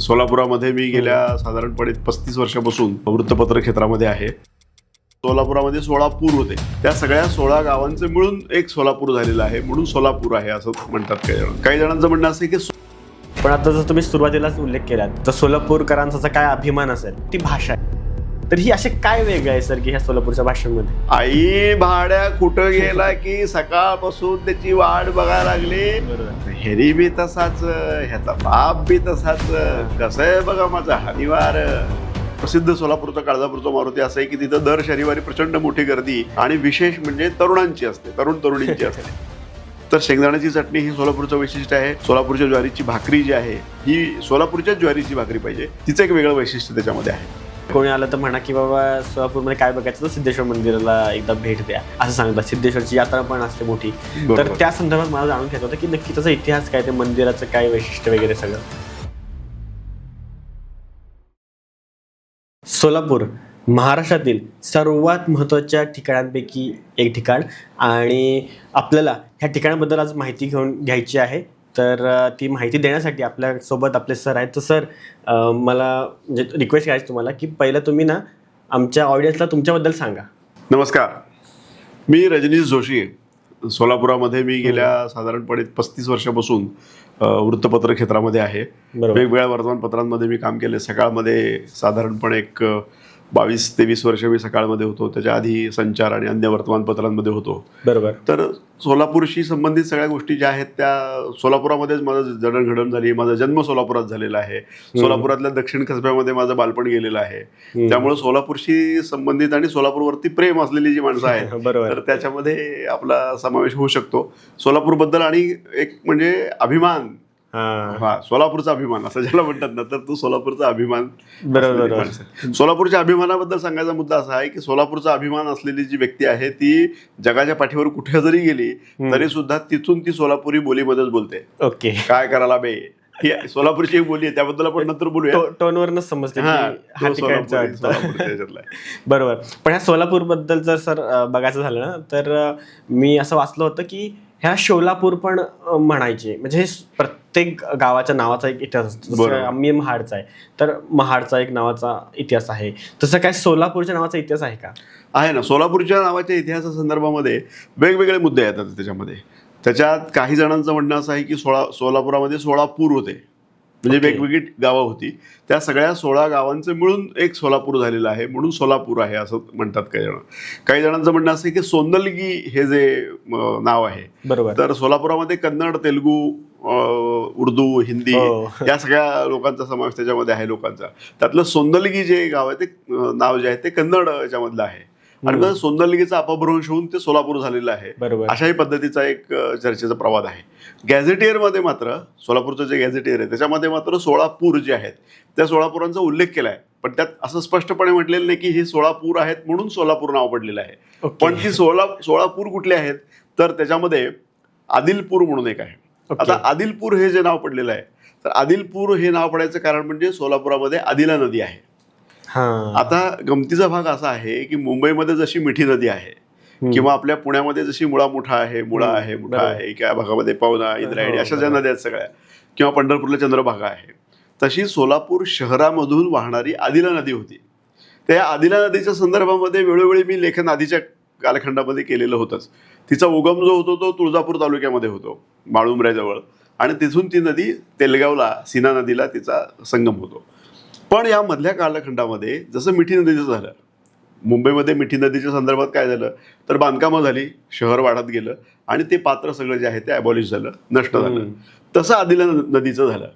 सोलापुरामध्ये मी गेल्या साधारणपणे 35 वर्षापासून वृत्तपत्र क्षेत्रामध्ये आहे. सोलापुरामध्ये 16 पूर होते. त्या सगळ्या 16 गावांचे मिळून एक सोलापूर झालेला आहे, म्हणून सोलापूर आहे असं म्हणतात काही जण. काही जणांचं म्हणणं असं की पण आता जर तुम्ही सुरुवातीलाच उल्लेख केला तर सोलापूरकरांचा काय अभिमान असेल ती भाषा आहे. तर ही असे काय वेगळं आहे सर की ह्या सोलापूरच्या भाषेमध्ये? आई भाड्या कुठं गेला की सकाळपासून त्याची वाट बघायला लागली. हेरी बी तसाच, ह्याचा बाप बी तसाच, कसं आहे बघा माझा हानिवार. प्रसिद्ध सोलापूरचा काळजापूरचा मारुती असं आहे की तिथं दर शनिवारी प्रचंड मोठी गर्दी आणि विशेष म्हणजे तरुणांची असते, तरुणींची असते. तर शेंगदाण्याची चटणी ही सोलापूरचं वैशिष्ट्य आहे. सोलापूरच्या ज्वारीची भाकरी जी आहे ही सोलापूरच्याच ज्वारीची भाकरी पाहिजे, तिचं एक वेगळं वैशिष्ट्य त्याच्यामध्ये आहे. कोणी आलं तर म्हणा की बाबा सोलापूरमध्ये काय बघायचं तर सिद्धेश्वर मंदिराला एकदा भेट द्या असं सांगतात. सिद्धेश्वरची यात्रा पण असते मोठी. तर त्या संदर्भात मला जाणून घ्यायचं होतं की नक्की त्याचा इतिहास काय, ते मंदिराचं काय वैशिष्ट्य वगैरे सगळं. सोलापूर महाराष्ट्रातील सर्वात महत्त्वाच्या ठिकाणांपैकी एक ठिकाण आणि आपल्याला ह्या ठिकाणाबद्दल आज माहिती घ्यायची आहे. तर ती माहिती देण्यासाठी आपल्यासोबत आपले सर आहेत. तर सर मला म्हणजे रिक्वेस्ट करायची तुम्हाला की पहिलं तुम्ही ना आमच्या ऑडियन्सला तुमच्याबद्दल सांगा. नमस्कार, मी रजनीश जोशी आहे. सोलापुरामध्ये मी गेल्या साधारणपणे 35 वर्षापासून वृत्तपत्र क्षेत्रामध्ये आहे. वेगवेगळ्या वर्तमानपत्रांमध्ये मी काम केले. सकाळमध्ये साधारणपणे एक 22-23 वर्ष मी सकाळमध्ये होतो. त्याच्या आधी संचार आणि अन्य वर्तमानपत्रांमध्ये होतो. बरोबर. तर सोलापूरशी संबंधित सगळ्या गोष्टी ज्या आहेत त्या सोलापुरामध्येच माझं जडणघडण झाली. माझा जन्म सोलापुरात झालेला आहे. सोलापुरातल्या दक्षिण कसब्यामध्ये माझं बालपण गेलेलं आहे. त्यामुळे सोलापूरशी संबंधित आणि सोलापूरवरती प्रेम असलेली जी माणसं आहेत तर त्याच्यामध्ये आपला समावेश होऊ शकतो. सोलापूरबद्दल आणि एक म्हणजे अभिमान, सोलापूरचा अभिमान असं ज्याला म्हणतात ना, तर तो सोलापूरचा अभिमान. बरोबर. सोलापूरच्या अभिमानाबद्दल सांगायचा मुद्दा असा आहे की सोलापूरचा अभिमान असलेली जी व्यक्ती आहे ती जगाच्या पाठीवर कुठे जरी गेली तरी सुद्धा तिथून ती सोलापुरी बोलीमध्येच बोलते. ओके. काय करायला बे, ही सोलापूरची एक बोली आहे, त्याबद्दल आपण नंतर बोलूया. टोनवरनच समजते. बरोबर. पण ह्या सोलापूरबद्दल जर सर बघायचं झालं ना तर मी असं वाचलं होतं की ह्या शोलापूर पण म्हणायचे, म्हणजे प्रत्येक गावाच्या नावाचा एक इतिहास असतो. जसं मी महाडचा आहे तर महाडचा एक नावाचा इतिहास आहे, तसं काय सोलापूरच्या नावाचा इतिहास आहे का? आहे ना. सोलापूरच्या नावाच्या इतिहासासंदर्भामध्ये वेगवेगळे मुद्दे येतात त्याच्यामध्ये. त्याच्यात काही जणांचं म्हणणं असं आहे की सोलापुरामध्ये 16 पूर होते, म्हणजे वेगवेगळी गावं होती. त्या सगळ्या 16 गावांचे मिळून एक सोलापूर झालेलं आहे, म्हणून सोलापूर आहे असं म्हणतात काही जण. काही जणांचं म्हणणं असं आहे की सोंदलगी हे जे नाव आहे, बरोबर, तर सोलापुरामध्ये कन्नड, तेलुगू, उर्दू, हिंदी या सगळ्या लोकांचा समावेश त्याच्यामध्ये आहे लोकांचा. त्यातलं सोंदलगी जे गाव आहे ते नाव जे आहे ते कन्नड याच्यामधलं आहे आणि मग सोंदलगीचा अपभ्रंश होऊन ते सोलापूर झालेलं आहे. अशाही पद्धतीचा एक चर्चेचा प्रवाद आहे. गॅझेटियरमध्ये मात्र सोलापूरचं जे गॅझेटियर आहे त्याच्यामध्ये मात्र 16 पूर जे आहेत त्या 16 पुरांचा उल्लेख केला आहे, पण त्यात असं स्पष्टपणे म्हटलेलं नाही की ही 16 पूर आहेत म्हणून सोलापूर नाव पडलेलं आहे. पण ती 16 पूर कुठले आहेत तर त्याच्यामध्ये आदिलपूर म्हणून एक आहे. आता आदिलपूर हे जे नाव पडलेलं आहे तर आदिलपूर हे नाव पडायचं कारण म्हणजे सोलापुरामध्ये आदिला नदी आहे. आता गमतीचा भाग असा आहे की मुंबईमध्ये जशी मिठी नदी आहे किंवा आपल्या पुण्यामध्ये जशी मुळा मोठा आहे, मुळा आहे, मोठा आहे, त्या भागामध्ये पवना, इंद्रायणी अशा ज्या नद्या आहेत सगळ्या, किंवा पंढरपूरला चंद्रभागा आहे, तशी सोलापूर शहरामधून वाहणारी आदिला नदी होती. त्या आदिला नदीच्या संदर्भामध्ये वेळोवेळी मी लेखन आधीच्या कालखंडामध्ये केलेलं होतंच. तिचा उगम जो होतो तो तुळजापूर तालुक्यामध्ये होतो, माळुंबऱ्याजवळ, आणि तिथून ती नदी तेलगावला, सीना नदीला तिचा संगम होतो. पण या मधल्या कालखंडामध्ये जसं मिठी नदीचं झालं, मुंबईमध्ये मिठी नदीच्या संदर्भात काय झालं तर बांधकामं झाली, शहर वाढत गेलं आणि ते पात्र सगळं जे आहे ते ॲबॉलिश झालं, नष्ट झालं. तसं आदिला नदीचं झालं.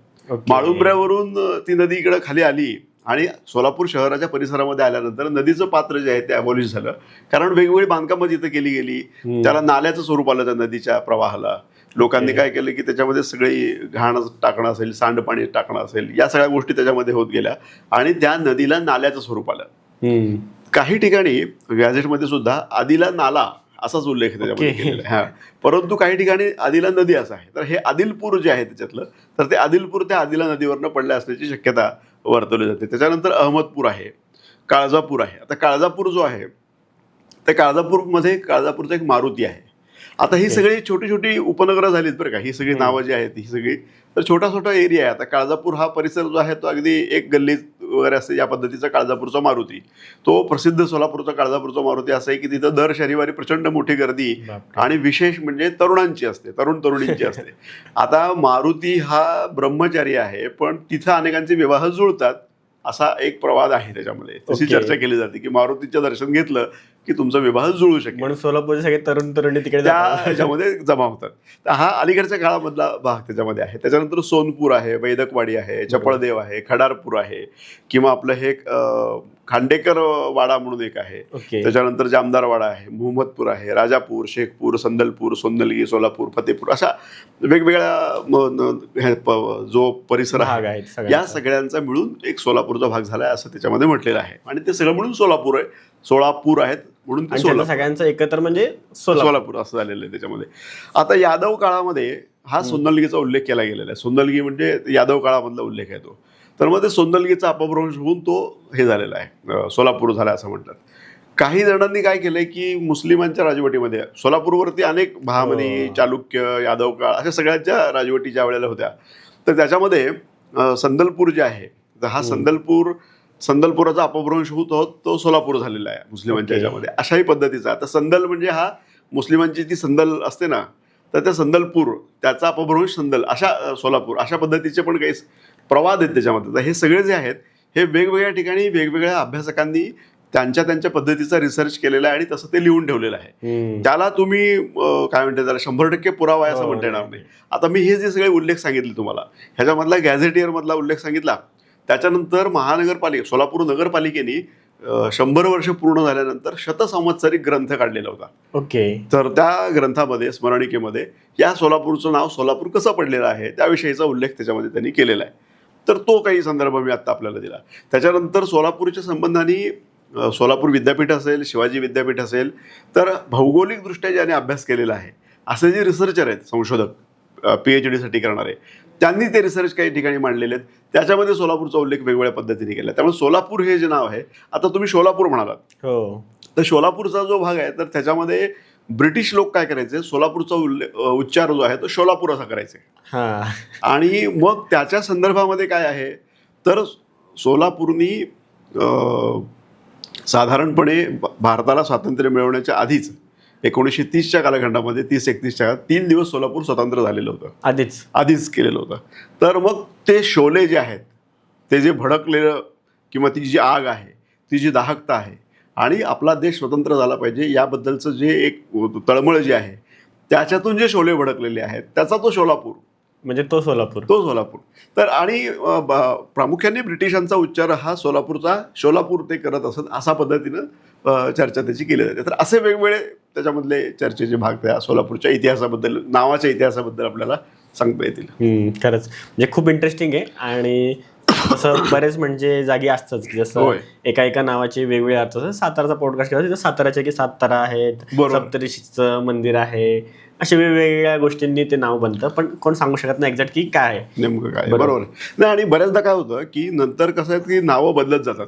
माळुंबऱ्यावरून ती नदी इकडं खाली आली आणि सोलापूर शहराच्या परिसरामध्ये आल्यानंतर नदीचं पात्र जे आहे ते ॲबॉलिश झालं, कारण वेगवेगळी बांधकामं जिथं केली गेली, त्याला नाल्याचं स्वरूप आलं त्या नदीच्या प्रवाहाला. लोकांनी काय केलं की त्याच्यामध्ये सगळी घाण टाकणं असेल, सांडपाणी टाकणं असेल, या सगळ्या गोष्टी त्याच्यामध्ये होत गेल्या आणि त्या नदीला नाल्याचं स्वरूप आलं. काही ठिकाणी गॅझेटमध्ये सुद्धा आदिला नाला असाच उल्लेख त्याच्यामध्ये केलेला आहे. परंतु काही ठिकाणी आदिला नदी असं आहे. तर हे आदिलपूर जे आहे त्याच्यातलं, तर ते आदिलपूर त्या आदिला नदीवरनं पडले असण्याची शक्यता वर्तवली जाते. त्याच्यानंतर अहमदपूर आहे, काळजापूर आहे. आता काळजापूर जो आहे त्या काळजापूरमध्ये काळजापूरचा एक मारुती आहे. आता ही सगळी छोटी छोटी उपनगरं झालीत बरं का, ही सगळी नावं जी आहेत ही सगळी तर छोटा छोटा एरिया आहे. आता काळजापूर हा परिसर जो आहे तो अगदी एक गल्ली वगैरे असते या पद्धतीचा काळजापूरचा मारुती, तो प्रसिद्ध सोलापूरचा काळजापूरचा मारुती असं आहे की तिथं दर शनिवारी प्रचंड मोठी गर्दी आणि विशेष म्हणजे तरुणांची असते, तरुणींची असते. आता मारुती हा ब्रह्मचारी आहे पण तिथं अनेकांचे विवाह जुळतात असा एक प्रवाद आहे त्याच्यामध्ये. तशी चर्चा केली जाते की मारुतीचं दर्शन घेतलं की तुमचा विवाह जुळू शकेल, म्हणून सोलापूरचे सगळे तरुणी तिकडे त्याच्यामध्ये जमा होतात. तर हा अलीकडच्या काळामधला भाग त्याच्यामध्ये आहे. त्याच्यानंतर सोनपूर आहे, वैदकवाडी आहे, चपळदेव आहे, खडारपूर आहे, किंवा आपलं हे खांडेकर वाडा म्हणून एक आहे. त्याच्यानंतर जामदार वाडा आहे, मोहम्मदपूर आहे, राजापूर, शेखपूर, संदलपूर, सोन्नलगी, सोलापूर, फतेपूर अशा वेगवेगळ्या जो परिसर आहे या सगळ्यांचा मिळून एक सोलापूरचा भाग झालाय असं त्याच्यामध्ये म्हटलेलं आहे. आणि ते सगळं मिळून सोलापूर आहे, 16 आहेत म्हणून ते सगळ्यांचं एकत्र म्हणजे सोलापूर असं झालेलं आहे त्याच्यामध्ये. आता यादव काळामध्ये हा सोन्नलगीचा उल्लेख केला गेलेला आहे. सोन्नलगी म्हणजे यादव काळामधला उल्लेख आहे तो. तर मग ते सोन्नलगीचा अपभ्रंश होऊन तो हे झालेला आहे, सोलापूर झाला असं म्हणतात. काही जणांनी काय केलंय की मुस्लिमांच्या राजवटीमध्ये सोलापूरवरती अनेक बहामनी, चालुक्य, यादव काळ अशा सगळ्यांच्या राजवटी ज्या वेळेला होत्या तर त्याच्यामध्ये संदलपूर जे आहे तर हा संदलपुराचा अपभ्रंश होत तो सोलापूर झालेला आहे मुस्लिमांच्या ह्याच्यामध्ये अशाही पद्धतीचा. आता संदल म्हणजे हा मुस्लिमांची ती संदल असते ना तर त्या संदलपूर त्याचा अपभ्रंश संदल अशा सोलापूर अशा पद्धतीचे पण काही प्रवाद आहेत त्याच्यामध्ये. तर हे सगळे जे आहेत हे वेगवेगळ्या ठिकाणी वेगवेगळ्या अभ्यासकांनी त्यांच्या पद्धतीचा रिसर्च केलेला आहे आणि तसं ते लिहून ठेवलेलं आहे. त्याला तुम्ही काय म्हणते त्याला 100% पुरावा आहे असं म्हणता येणार नाही. आता मी हे जे सगळे उल्लेख सांगितले तुम्हाला ह्याच्यामधला गॅझेटियर मधला उल्लेख सांगितला, त्याच्यानंतर महानगरपालिका सोलापूर नगरपालिकेने 100 वर्ष पूर्ण झाल्यानंतर शतसंवत्सरिक ग्रंथ काढलेला होता. तर त्या ग्रंथामध्ये स्मरणिकेमध्ये या सोलापूरचं नाव सोलापूर कसं पडलेलं आहे त्याविषयीचा उल्लेख त्याच्यामध्ये त्यांनी केलेला आहे. तर तो काही संदर्भ मी आता आपल्याला दिला. त्याच्यानंतर सोलापूरच्या संबंधाने सोलापूर विद्यापीठ असेल, शिवाजी विद्यापीठ असेल, तर भौगोलिकदृष्ट्या ज्याने अभ्यास केलेला आहे असे जे रिसर्चर आहेत संशोधक PhD साठी करणारे त्यांनी ते रिसर्च काही ठिकाणी मांडलेले आहेत. त्याच्यामध्ये सोलापूरचा उल्लेख वेगवेगळ्या पद्धतीने केला. त्यामुळे सोलापूर हे जे नाव आहे, आता तुम्ही सोलापूर म्हणालात तर सोलापूरचा जो भाग आहे तर त्याच्यामध्ये ब्रिटिश लोक काय करायचे, सोलापूरचा उच्चार जो आहे तो सोलापूर असा करायचे. आणि मग त्याच्या संदर्भामध्ये काय आहे तर सोलापूरनी साधारणपणे भारताला स्वातंत्र्य मिळवण्याच्या आधीच 1930च्या कालखंडामध्ये 30-31च्या काळात 3 दिवस सोलापूर स्वतंत्र झालेलं होतं, आधीच केलेलं होतं. तर मग ते शोले जे आहेत ते जे भडकलेलं किंवा ती जी आग आहे ती जी दाहकता आहे आणि आपला देश स्वतंत्र झाला पाहिजे याबद्दलचं जे एक तळमळ जे आहे त्याच्यातून जे शोले भडकलेले आहेत त्याचा तो सोलापूर म्हणजे तो सोलापूर. तर आणि प्रामुख्याने ब्रिटिशांचा उच्चार हा सोलापूर ते करत असत अशा पद्धतीनं चर्चा त्याची केली जाते. तर असे वेगवेगळे त्याच्यामधले चर्चेचे भाग त्या सोलापूरच्या इतिहासाबद्दल, नावाच्या इतिहासाबद्दल आपल्याला सांगता येतील. खरंच म्हणजे खूप इंटरेस्टिंग आहे. आणि तसं बरेच म्हणजे जागी असतंच की जसं एका नावाचे वेगवेगळे अर्थ. साताराचा पॉडकास्ट केला तिथं साताराचे की सातारा आहेत, सप्तऋषीचं मंदिर आहे, अशा वेगवेगळ्या गोष्टींनी ते नाव बनतं. पण कोण सांगू शकत नाही एक्झॅक्ट की काय आहे नेमकं काय. बरोबर नाही. आणि बऱ्याचदा काय होतं की नंतर कसं आहे की नावं बदलत जातात.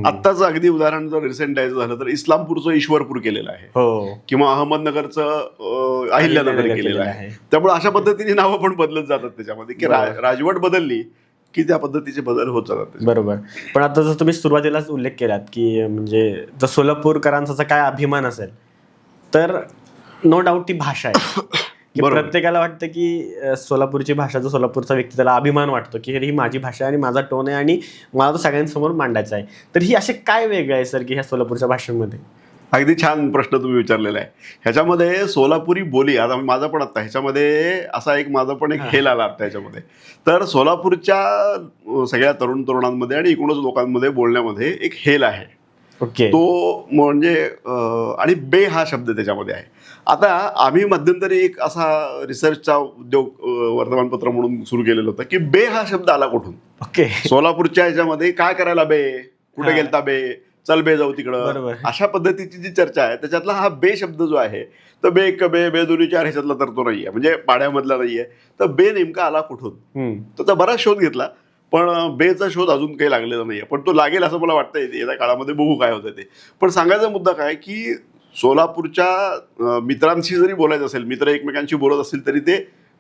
आत्ताच अगदी उदाहरण जर रिसेंट द्यायचं झालं तर इस्लामपूरचं ईश्वरपूर केलेलं आहे किंवा अहमदनगरचं अहिल्यानगर केलेलं आहे. त्यामुळे अशा पद्धतीने नावं पण बदलत जातात त्याच्यामध्ये की राजवट बदलली की त्या पद्धतीचे बदल होत जातात. बरोबर. पण आता जसं तुम्ही सुरुवातीलाच उल्लेख केलात की म्हणजे जर सोलापूरकरांचा काय अभिमान असेल तर नो डाऊट ती भाषा आहे की प्रत्येकाला वाटतं की सोलापूरची भाषा, जो सोलापूरचा व्यक्ती त्याला अभिमान वाटतो की ही माझी भाषा आणि माझा टोन आहे आणि मला तो सगळ्यांसमोर मांडायचा आहे. तर ही असे काय वेगळं आहे सर की ह्या सोलापूरच्या भाषेमध्ये? अगदी छान प्रश्न तुम्ही विचारलेला आहे. ह्याच्यामध्ये सोलापुरी बोली, आता माझा पण आता ह्याच्यामध्ये असा एक माझा पण एक हेल आला आता ह्याच्यामध्ये. तर सोलापूरच्या सगळ्या तरुणांमध्ये आणि एकूणच लोकांमध्ये बोलण्यामध्ये एक हेल आहे. तो म्हणजे आणि बे हा शब्द त्याच्यामध्ये आहे. आता आम्ही मध्यंतरी एक असा रिसर्चचा उद्योग वर्तमानपत्र म्हणून सुरू केलेलं होतं की बे हा शब्द आला कुठून. सोलापूरच्या ह्याच्यामध्ये काय करायला बे, कुठे गेलता बे, चल बे जाऊ तिकडं, अशा पद्धतीची जी चर्चा आहे त्याच्यातला हा बे शब्द जो आहे तर बे एक बे, बे दोन्ही चार ह्याच्यातला तर तो नाहीये, म्हणजे पाड्यामधला नाहीये. तर बे नेमका आला कुठून त्याचा बराच शोध घेतला पण बेचा शोध अजून काही लागलेला नाहीये. पण तो लागेल असं मला वाटतं येत्या काळामध्ये, बघू काय होतं ते. पण सांगायचा मुद्दा काय की सोलापूरच्या मित्रांशी जरी बोलायचं असेल, मित्र एकमेकांशी बोलत असतील तरी ते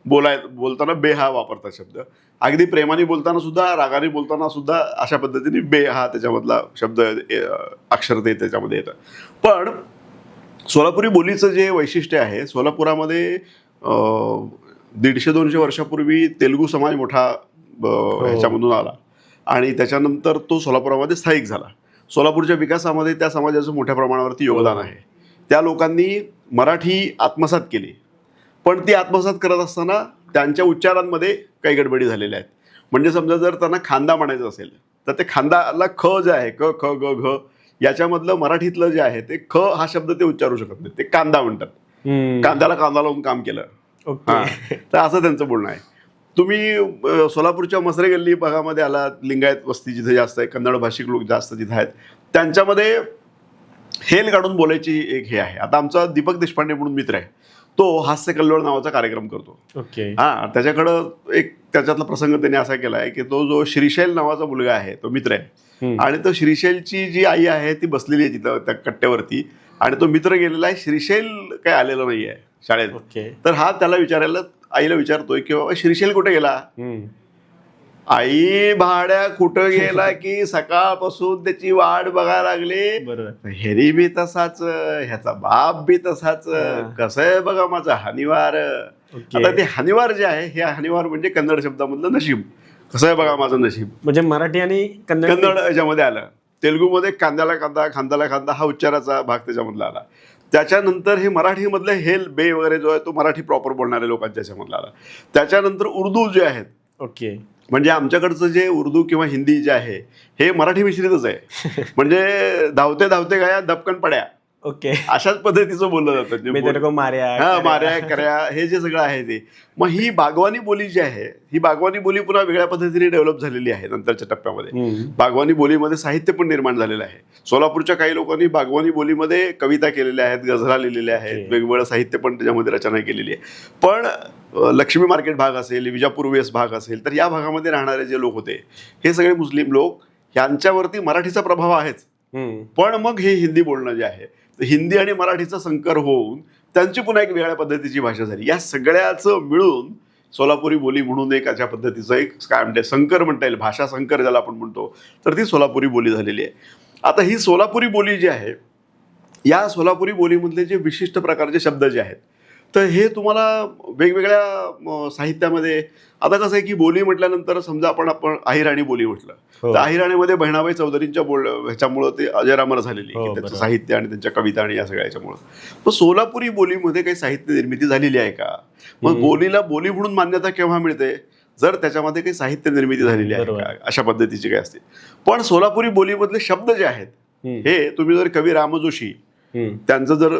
बोलताना बे हा वापरतात शब्द. अगदी प्रेमाने बोलताना सुद्धा, रागाने बोलताना सुद्धा अशा पद्धतीने बे हा त्याच्यामधला शब्द अक्षर ते त्याच्यामध्ये येतं. पण सोलापुरी बोलीचं जे वैशिष्ट्य आहे, सोलापुरामध्ये 150-200 वर्षापूर्वी तेलुगू समाज मोठा ह्याच्यामधून आला आणि त्याच्यानंतर तो सोलापुरामध्ये स्थायिक झाला. सोलापूरच्या विकासामध्ये त्या समाजाचं मोठ्या प्रमाणावरती योगदान आहे. त्या लोकांनी मराठी आत्मसात केली, पण ती आत्मसात करत असताना त्यांच्या उच्चारांमध्ये काही गडबडी झालेल्या आहेत. म्हणजे समजा जर त्यांना खांदा म्हणायचं असेल तर ते खांदाला ख जे आहे, क ख ग घ, याच्यामधलं मराठीतलं जे आहे ते ख हा शब्द ते उच्चारू शकत नाही, ते कांदा म्हणतात. कांद्याला कांदा लावून काम केलं. हा, तर असं त्यांचं बोलणं आहे. तुम्ही सोलापूरच्या मसरे गल्ली भागामध्ये आलात, लिंगायत वस्ती जिथे जास्त आहे, कन्नड भाषिक लोक जास्त तिथे आहेत, त्यांच्यामध्ये हेल काढून बोलायची एक हे आहे. आता आमचा दीपक देशपांडे म्हणून मित्र आहे, तो हास्य कल्लोळ नावाचा कार्यक्रम करतो. हा, त्याच्याकडं एक त्याच्यातला प्रसंग त्याने असा केला आहे की तो जो श्रीशैल नावाचा मुलगा आहे, तो मित्र आहे, आणि तो श्रीशैलची जी आई आहे ती बसलेली आहे तिथं त्या कट्ट्यावरती, आणि तो मित्र गेलेला आहे, श्रीशैल काय आलेला नाही आहे शाळेत. तर हा त्याला विचारायला, आईला विचारतोय की बाबा श्रीशैल कुठे गेला. आई भाड्या कुठं गेला की सकाळपासून त्याची वाट बघायला लागले, हेरी बी तसाच, ह्याचा बाप बी तसाच, कसं आहे बघा माझा हनिवार. आता ते हनिवार जे आहे, हे हनिवार म्हणजे कन्नड शब्दामधलं नशीब. कसं आहे बघा माझं नशीब, म्हणजे मराठी आणि कन्नड याच्यामध्ये आलं. तेलुगूमध्ये कांद्याला कांदा, खांद्याला खांदा हा उच्चाराचा भाग त्याच्यामधला आला. त्याच्यानंतर हे मराठीमधलं हेल बे वगैरे जो आहे तो मराठी प्रॉपर बोलणाऱ्या लोकांच्या याच्यामधला आला. त्याच्यानंतर उर्दू जे आहेत, म्हणजे आमच्याकडचं जे उर्दू किंवा हिंदी जे आहे हे मराठी मिश्रितच आहे. म्हणजे धावते धावते गाया दपकन पड्या, अशाच पद्धतीचं बोललं जातं. मार्या कर्या हे जे सगळं आहे ते. मग ही बागवानी बोली जी आहे, ही बागवानी बोली पुन्हा वेगळ्या पद्धतीने डेव्हलप झालेली आहे नंतरच्या टप्प्यामध्ये. बागवानी बोलीमध्ये साहित्य पण निर्माण झालेलं आहे. सोलापूरच्या काही लोकांनी बागवानी बोलीमध्ये कविता केलेल्या आहेत, गझला लिहिलेल्या आहेत, वेगवेगळं साहित्य पण त्याच्यामध्ये रचना केलेली आहे. पण लक्ष्मी मार्केट भाग असेल, विजापूर वेस भाग असेल, तर या भागामध्ये राहणारे जे लोक होते हे सगळे मुस्लिम लोक, यांच्यावरती मराठीचा प्रभाव आहेच. पण मग हे हिंदी बोलणं जे आहे, हिंदी आणि मराठीचा संकर होऊन त्यांची पुन्हा एक वेगळ्या पद्धतीची भाषा झाली. या सगळ्याचं मिळून सोलापुरी बोली म्हणून एक अशा पद्धतीचं एक काय म्हणते संकर म्हणता येईल, भाषा संकर ज्याला आपण म्हणतो, तर ती सोलापुरी बोली झालेली आहे. आता ही सोलापुरी बोली जी आहे, या सोलापुरी बोलीमधले जे विशिष्ट प्रकारचे शब्द जे आहेत, तर हे तुम्हाला वेगवेगळ्या साहित्यामध्ये, आता कसं आहे की बोली म्हटल्यानंतर समजा आपण अहिराणी बोली म्हटलं तर अहिराणीमध्ये बहिणाबाई चौधरींच्या ह्याच्यामुळं ते अजरामर झालेली, त्याचं साहित्य आणि त्यांच्या कविता आणि या सगळ्या ह्याच्यामुळं. मग सोलापुरी बोलीमध्ये काही साहित्य निर्मिती झालेली आहे का? मग बोलीला बोली म्हणून मान्यता केव्हा मिळते? जर त्याच्यामध्ये काही साहित्य निर्मिती झालेली आहे का, अशा पद्धतीची काही असते. पण सोलापुरी बोलीमधले शब्द जे आहेत हे तुम्ही जर कवी राम जोशी त्यांचं जर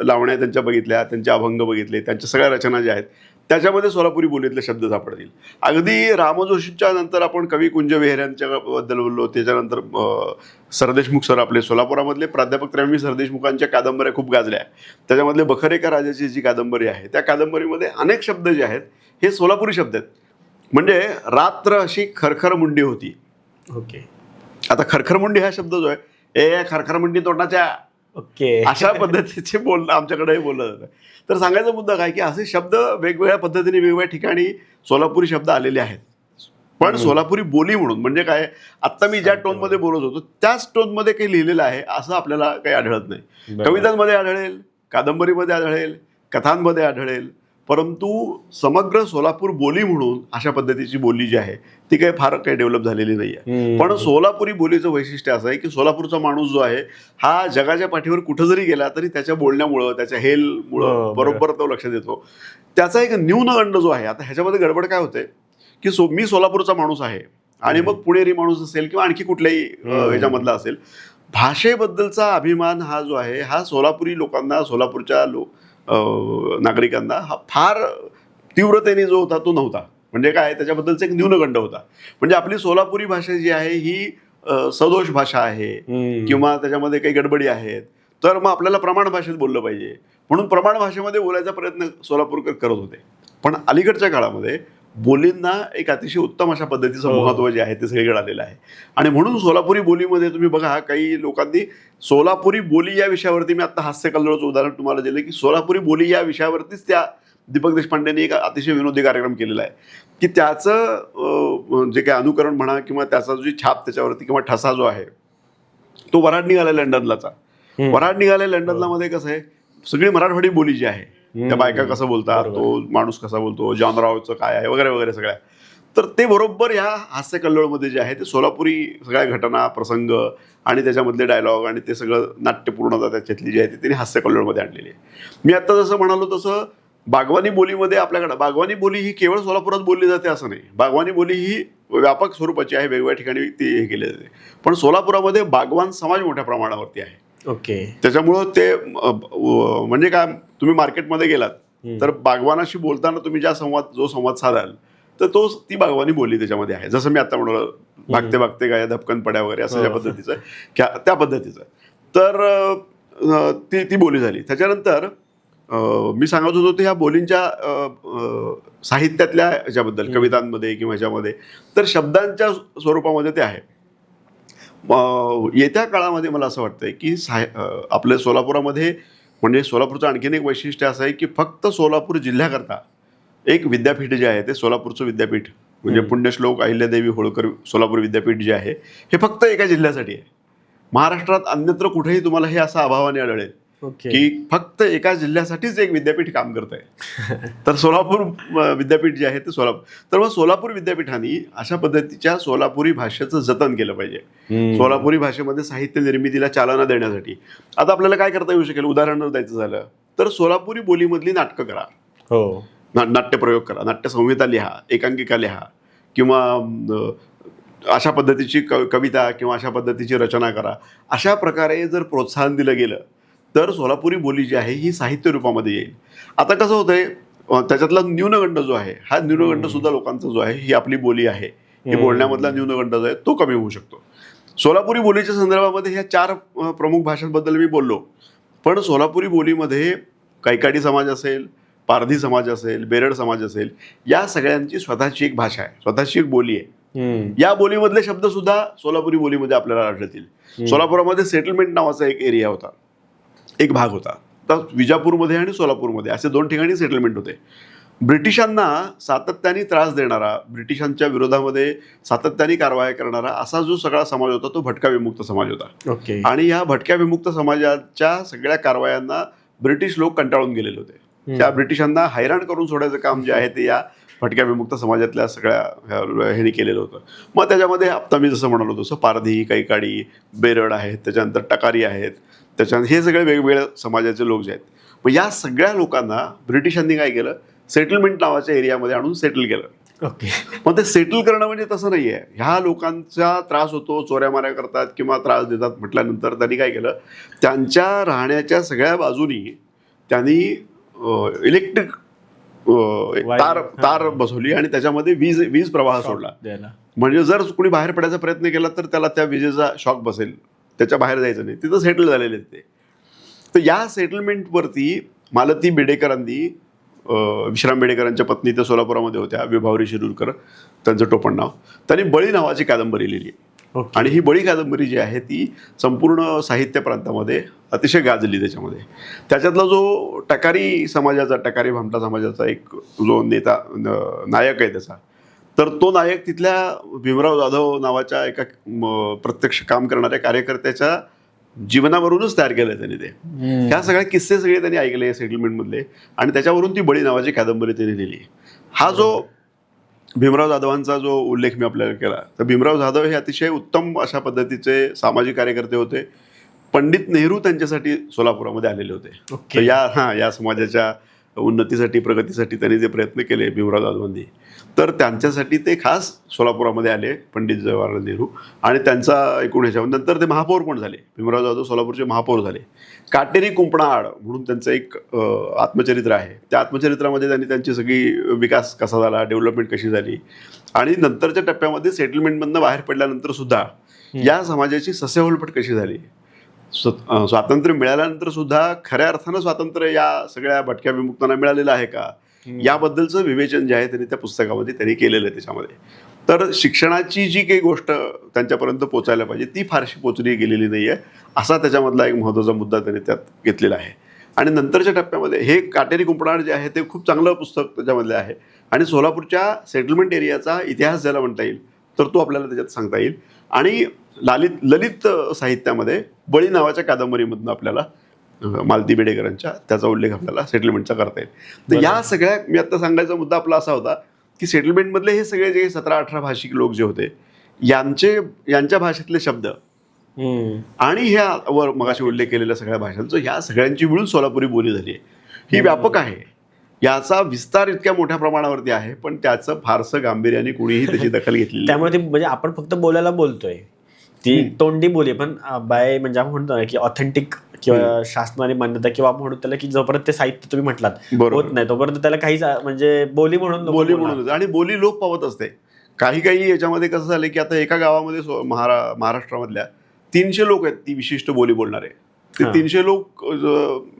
लावण्या त्यांच्या बघितल्या, त्यांचे अभंग बघितले, त्यांच्या सगळ्या रचना ज्या आहेत त्याच्यामध्ये सोलापुरी बोलीतले शब्द सापडतील. अगदी राम जोशीच्या नंतर आपण कवी कुंज विहेऱ्यांच्या बद्दल बोललो, त्याच्यानंतर सरदेशमुख सर आपले सोलापुरामधले प्राध्यापक त्र्यंबी सरदेशमुखांच्या कादंबऱ्या खूप गाजल्या. त्याच्यामधले बखरेकर राजाची जी कादंबरी आहे त्या कादंबरीमध्ये अनेक शब्द जे आहेत हे सोलापुरी शब्द आहेत. म्हणजे रात्र अशी खरखर-मुंडी होती. आता खरखर-मुंडी हा शब्द जो आहे, ए खरखर-मुंडी तोंडाच्या, अशा पद्धतीचे बोलणं आमच्याकडेही बोललं जातं. तर सांगायचा मुद्दा काय की असे शब्द वेगवेगळ्या पद्धतीने वेगवेगळ्या ठिकाणी सोलापुरी शब्द आलेले आहेत. पण सोलापुरी बोली म्हणून म्हणजे काय, आत्ता मी ज्या टोनमध्ये बोलत होतो त्याच टोनमध्ये काही लिहिलेलं आहे असं आपल्याला काही आढळत नाही. कवितांमध्ये आढळेल, कादंबरीमध्ये आढळेल, कथांमध्ये आढळेल, परंतु समग्र सोलापूर बोली म्हणून अशा पद्धतीची बोली जी आहे ती काही फार काही डेव्हलप झालेली नाही आहे. पण सोलापुरी बोलीचं वैशिष्ट्य असं आहे की सोलापूरचा माणूस जो आहे हा जगाच्या पाठीवर कुठं जरी गेला तरी त्याच्या बोलण्यामुळं, त्याच्या हेलमुळं बरोबर तो लक्षात येतो. त्याचा एक न्यूनगंड जो आहे, आता ह्याच्यामध्ये गडबड काय होते की मी सोलापूरचा माणूस आहे आणि मग पुणेरी माणूस असेल किंवा आणखी कुठल्याही ह्याच्यामधला असेल, भाषेबद्दलचा अभिमान हा जो आहे हा सोलापुरी लोकांना, सोलापूरच्या नागरिकांना हा फार तीव्रतेने जो होता तो नव्हता. म्हणजे काय, त्याच्याबद्दलचा एक न्यूनगंड होता. म्हणजे आपली सोलापुरी भाषा जी आहे ही सदोष भाषा आहे किंवा त्याच्यामध्ये काही गडबडी आहेत, तर मग आपल्याला प्रमाण भाषेत बोललं पाहिजे म्हणून प्रमाण भाषेमध्ये बोलायचा प्रयत्न सोलापूरकर करत होते. पण अलीकडच्या काळामध्ये बोलींना एक अतिशय उत्तम अशा पद्धतीचं महत्त्व जे आहे ते सगळीकडे आलेलं आहे. आणि म्हणून सोलापुरी बोलीमध्ये तुम्ही बघा, काही लोकांनी सोलापुरी बोली या विषयावरती, मी आता हास्य कल्लोळचं उदाहरण तुम्हाला दिलं की सोलापुरी बोली या विषयावरतीच त्या दीपक देशपांडेंनी एक अतिशय विनोदी कार्यक्रम केलेला आहे की त्याचं जे काही अनुकरण म्हणा किंवा त्याचा जी छाप त्याच्यावरती किंवा ठसा जो आहे तो वऱ्हाड निघाला लंडनलाचा. वऱ्हाड निघाले लंडनला मध्ये कसं आहे, सगळी मराठवाडी बोली जी आहे, त्या बायका कसं बोलतात, तो माणूस कसा बोलतो, जॉनरावचं काय आहे वगैरे वगैरे सगळ्या, तर ते बरोबर ह्या हास्य कल्लोळमध्ये जे आहे ते सोलापुरी सगळ्या घटना प्रसंग आणि त्याच्यामधले डायलॉग आणि ते सगळं नाट्यपूर्णता त्याच्यातली जी आहे ती त्यांनी हास्य कल्लोळमध्ये आणलेली आहे. मी आत्ता जसं म्हणालो तसं बागवानी बोलीमध्ये आपल्याकडे बागवानी बोली ही केवळ सोलापुरात बोलली जाते असं नाही. बागवानी बोली ही व्यापक स्वरूपाची आहे, वेगवेगळ्या ठिकाणी ती हे केली जाते. पण सोलापुरामध्ये बागवान समाज मोठ्या प्रमाणावरती आहे. ओके. त्याच्यामुळं ते म्हणजे काय, तुम्ही मार्केटमध्ये गेलात तर बागवानाशी बोलताना तुम्ही जो संवाद साधाल तर ती बागवानी बोली त्याच्यामध्ये आहे. जसं मी आता म्हणालो, भागते भागते गाया धपकन पड्या वगैरे असं ज्या पद्धतीचं त्या पद्धतीचं, तर ती बोली झाली. त्याच्यानंतर मी सांगत होतो ते ह्या बोलींच्या साहित्यातल्या ह्याच्याबद्दल, कवितांमध्ये किंवा ह्याच्यामध्ये, तर शब्दांच्या स्वरूपामध्ये ते आहे. येत्या काळामध्ये मला असं वाटतंय की आपल्या सोलापुरामध्ये, म्हणजे सोलापूरचं आणखीन एक वैशिष्ट्य असं आहे की फक्त सोलापूर जिल्ह्याकरता एक विद्यापीठ जे आहे ते सोलापूरचं विद्यापीठ, म्हणजे पुण्यश्लोक अहिल्यादेवी होळकर सोलापूर विद्यापीठ जे आहे हे फक्त एका जिल्ह्यासाठी आहे. महाराष्ट्रात अन्यत्र कुठेही तुम्हाला हे असं अभावाने आढळेल की फक्त एका जिल्ह्यासाठीच एक विद्यापीठ काम करत आहे. तर सोलापूर विद्यापीठ जे आहे ते सोलापूर. तर मग सोलापूर विद्यापीठाने अशा पद्धतीच्या सोलापुरी भाषेचं जतन केलं पाहिजे. सोलापुरी भाषेमध्ये साहित्य निर्मितीला चालना देण्यासाठी आता आपल्याला काय करता येऊ शकेल, उदाहरण द्यायचं झालं तर सोलापुरी बोलीमधली नाटकं करा, नाट्यप्रयोग करा, नाट्यसंहिता लिहा, एकांकिका लिहा, किंवा अशा पद्धतीची कविता किंवा अशा पद्धतीची रचना करा. अशा प्रकारे जर प्रोत्साहन दिलं गेलं तर सोलापुरी बोली जी आहे ही साहित्य रूपामध्ये येईल. आता कसं होतंय, त्याच्यातला न्यूनगंड जो आहे, हा न्यूनगंड सुद्धा लोकांचा जो आहे, ही आपली बोली आहे, ही बोलण्यामधला न्यूनगंड जो आहे तो कमी होऊ शकतो. सोलापुरी बोलीच्या संदर्भामध्ये ह्या 4 प्रमुख भाषांबद्दल मी बोललो, पण सोलापुरी बोलीमध्ये कैकाडी समाज असेल, पारधी समाज असेल, बेरड समाज असेल, या सगळ्यांची स्वतःची एक भाषा आहे, स्वतःची एक बोली आहे. या बोलीमधले शब्द सुद्धा सोलापुरी बोलीमध्ये आपल्याला आढळतील. सोलापुरामध्ये सेटलमेंट नावाचा एक एरिया होता, एक भाग होता. तर विजापूरमध्ये आणि सोलापूरमध्ये असे 2 ठिकाणी सेटलमेंट होते. ब्रिटिशांना सातत्याने त्रास देणारा, ब्रिटिशांच्या विरोधामध्ये सातत्याने कारवाया करणारा असा जो सगळा समाज होता तो भटका विमुक्त समाज होता. आणि या भटक्या विमुक्त समाजाच्या सगळ्या कारवायांना ब्रिटिश लोक कंटाळून गेलेले होते. त्या ब्रिटिशांना हैराण करून सोडायचं काम जे आहे ते या भटक्या विमुक्त समाजातल्या सगळ्या ह्यांनी केलेलं होतं. मग त्याच्यामध्ये आता मी जसं म्हणालो तसं पारधी, कैकाडी, बेरड आहेत, त्याच्यानंतर टकारी आहेत, त्याच्यानंतर हे सगळे वेगवेगळ्या समाजाचे लोक जे आहेत. मग या सगळ्या लोकांना ब्रिटिशांनी काय केलं, सेटलमेंट नावाच्या एरियामध्ये आणून सेटल केलं. मग ते सेटल करणं म्हणजे तसं नाही आहे, ह्या लोकांचा त्रास होतो, चोऱ्या माऱ्या करतात किंवा त्रास देतात म्हटल्यानंतर त्यांनी काय केलं, त्यांच्या राहण्याच्या सगळ्या बाजूनी त्यांनी इलेक्ट्रिक तार बसवली आणि त्याच्यामध्ये वीज प्रवाह सोडला. म्हणजे जर कुणी बाहेर पडायचा प्रयत्न केला तर त्याला त्या विजेचा शॉक बसेल, त्याच्या बाहेर जायचं नाही. तिथं सेटल झालेले ते. तर या सेटलमेंटवरती मालती बेडेकरांनी, विश्राम बेडेकरांच्या पत्नी त्या सोलापुरामध्ये होत्या, विभावरी शिरूरकर त्यांचं टोपण नाव, त्यांनी बळी नावाची कादंबरी लिहिली. आणि ही बळी कादंबरी जी आहे ती संपूर्ण साहित्य प्रांतामध्ये अतिशय गाजली. त्याच्यातला जो टकारी समाजाचा, टकारी भामटा समाजाचा एक जो नेता नायक आहे त्याचा, तर तो नायक तिथल्या भीमराव जाधव नावाच्या एका प्रत्यक्ष काम करणाऱ्या कार्यकर्त्याच्या जीवनावरूनच तयार केलं त्यांनी. ते ह्या सगळ्या किस्से सगळे त्यांनी ऐकले सेटलमेंटमधले आणि त्याच्यावरून ती बळी नावाची कादंबरी त्यांनी लिहिली. हा जो भीमराव जाधवांचा जो उल्लेख मी आपल्याला केला, तर भीमराव जाधव हे अतिशय उत्तम अशा पद्धतीचे सामाजिक कार्यकर्ते होते. पंडित नेहरू त्यांच्यासाठी सोलापुरामध्ये आलेले होते. तर या समाजाच्या उन्नतीसाठी, प्रगतीसाठी त्यांनी जे प्रयत्न केले भीमराव जाधवांनी, तर त्यांच्यासाठी ते खास सोलापुरामध्ये आले पंडित जवाहरलाल नेहरू. आणि त्यांचा एकूण ह्याच्यानंतर ते महापौर पण झाले. भीमराव जाधव सोलापूरचे महापौर झाले. काटेरी कुंपणाआड म्हणून त्यांचं एक आत्मचरित्र आहे. त्या आत्मचरित्रामध्ये त्यांनी त्यांची सगळी विकास कसा झाला, डेव्हलपमेंट कशी झाली आणि नंतरच्या टप्प्यामध्ये सेटलमेंटमधनं बाहेर पडल्यानंतर सुद्धा या समाजाची सस्यहोलपट कशी झाली, स्वातंत्र्य मिळाल्यानंतर सुद्धा खऱ्या अर्थानं स्वातंत्र्य या सगळ्या भटक्या विमुक्तांना मिळालेलं आहे का, याबद्दलचं विवेचन जे आहे त्यांनी त्या पुस्तकामध्ये त्यांनी केलेलं आहे त्याच्यामध्ये. तर शिक्षणाची जी काही गोष्ट त्यांच्यापर्यंत पोचायला पाहिजे ती फारशी पोचली गेलेली नाही आहे, असा त्याच्यामधला एक महत्त्वाचा मुद्दा त्यांनी त्यात घेतलेला आहे. आणि नंतरच्या टप्प्यामध्ये हे काटेरी कुंपणाळ जे आहे ते खूप चांगलं पुस्तक त्याच्यामधले आहे. आणि सोलापूरच्या सेटलमेंट एरियाचा इतिहास ज्याला म्हणता येईल तर तो आपल्याला त्याच्यात सांगता येईल. आणि ललित साहित्यामध्ये बळी नावाच्या कादंबरीमधून आपल्याला मालती बेडेकरांच्या त्याचा उल्लेख आपल्याला सेटलमेंटचा करता येईल. तर या सगळ्या मी आता सांगायचा मुद्दा आपला असा होता की सेटलमेंटमधले हे सगळे जे 17-18 भाषिक लोक जे होते यांच्या भाषेतले शब्द आणि ह्या वर मगाशी उल्लेख केलेल्या सगळ्या भाषांचं ह्या सगळ्यांची मिळून सोलापुरी बोली झाली आहे. ही व्यापक आहे, याचा विस्तार इतक्या मोठ्या प्रमाणावरती आहे, पण त्याचं फारसं गांभीर्याने कुणीही त्याची दखल घेतली. त्यामुळे ती म्हणजे आपण फक्त बोलायला बोलतोय, ती तोंडी बोली, पण बाय म्हणजे आपण म्हणतो ना की ऑथेंटिक किंवा शासनाने मान्यता किंवा आपण म्हणतो त्याला की जोपर्यंत ते साहित्य तुम्ही म्हटलात होत नाही तोपर्यंत त्याला काहीच म्हणजे बोली म्हणून आणि बोली लोप पावत असते. काही याच्यामध्ये कसं झालं की आता एका गावामध्ये महाराष्ट्रामधल्या 300 लोक आहेत ती विशिष्ट बोली बोलणारे. ते 300 लोक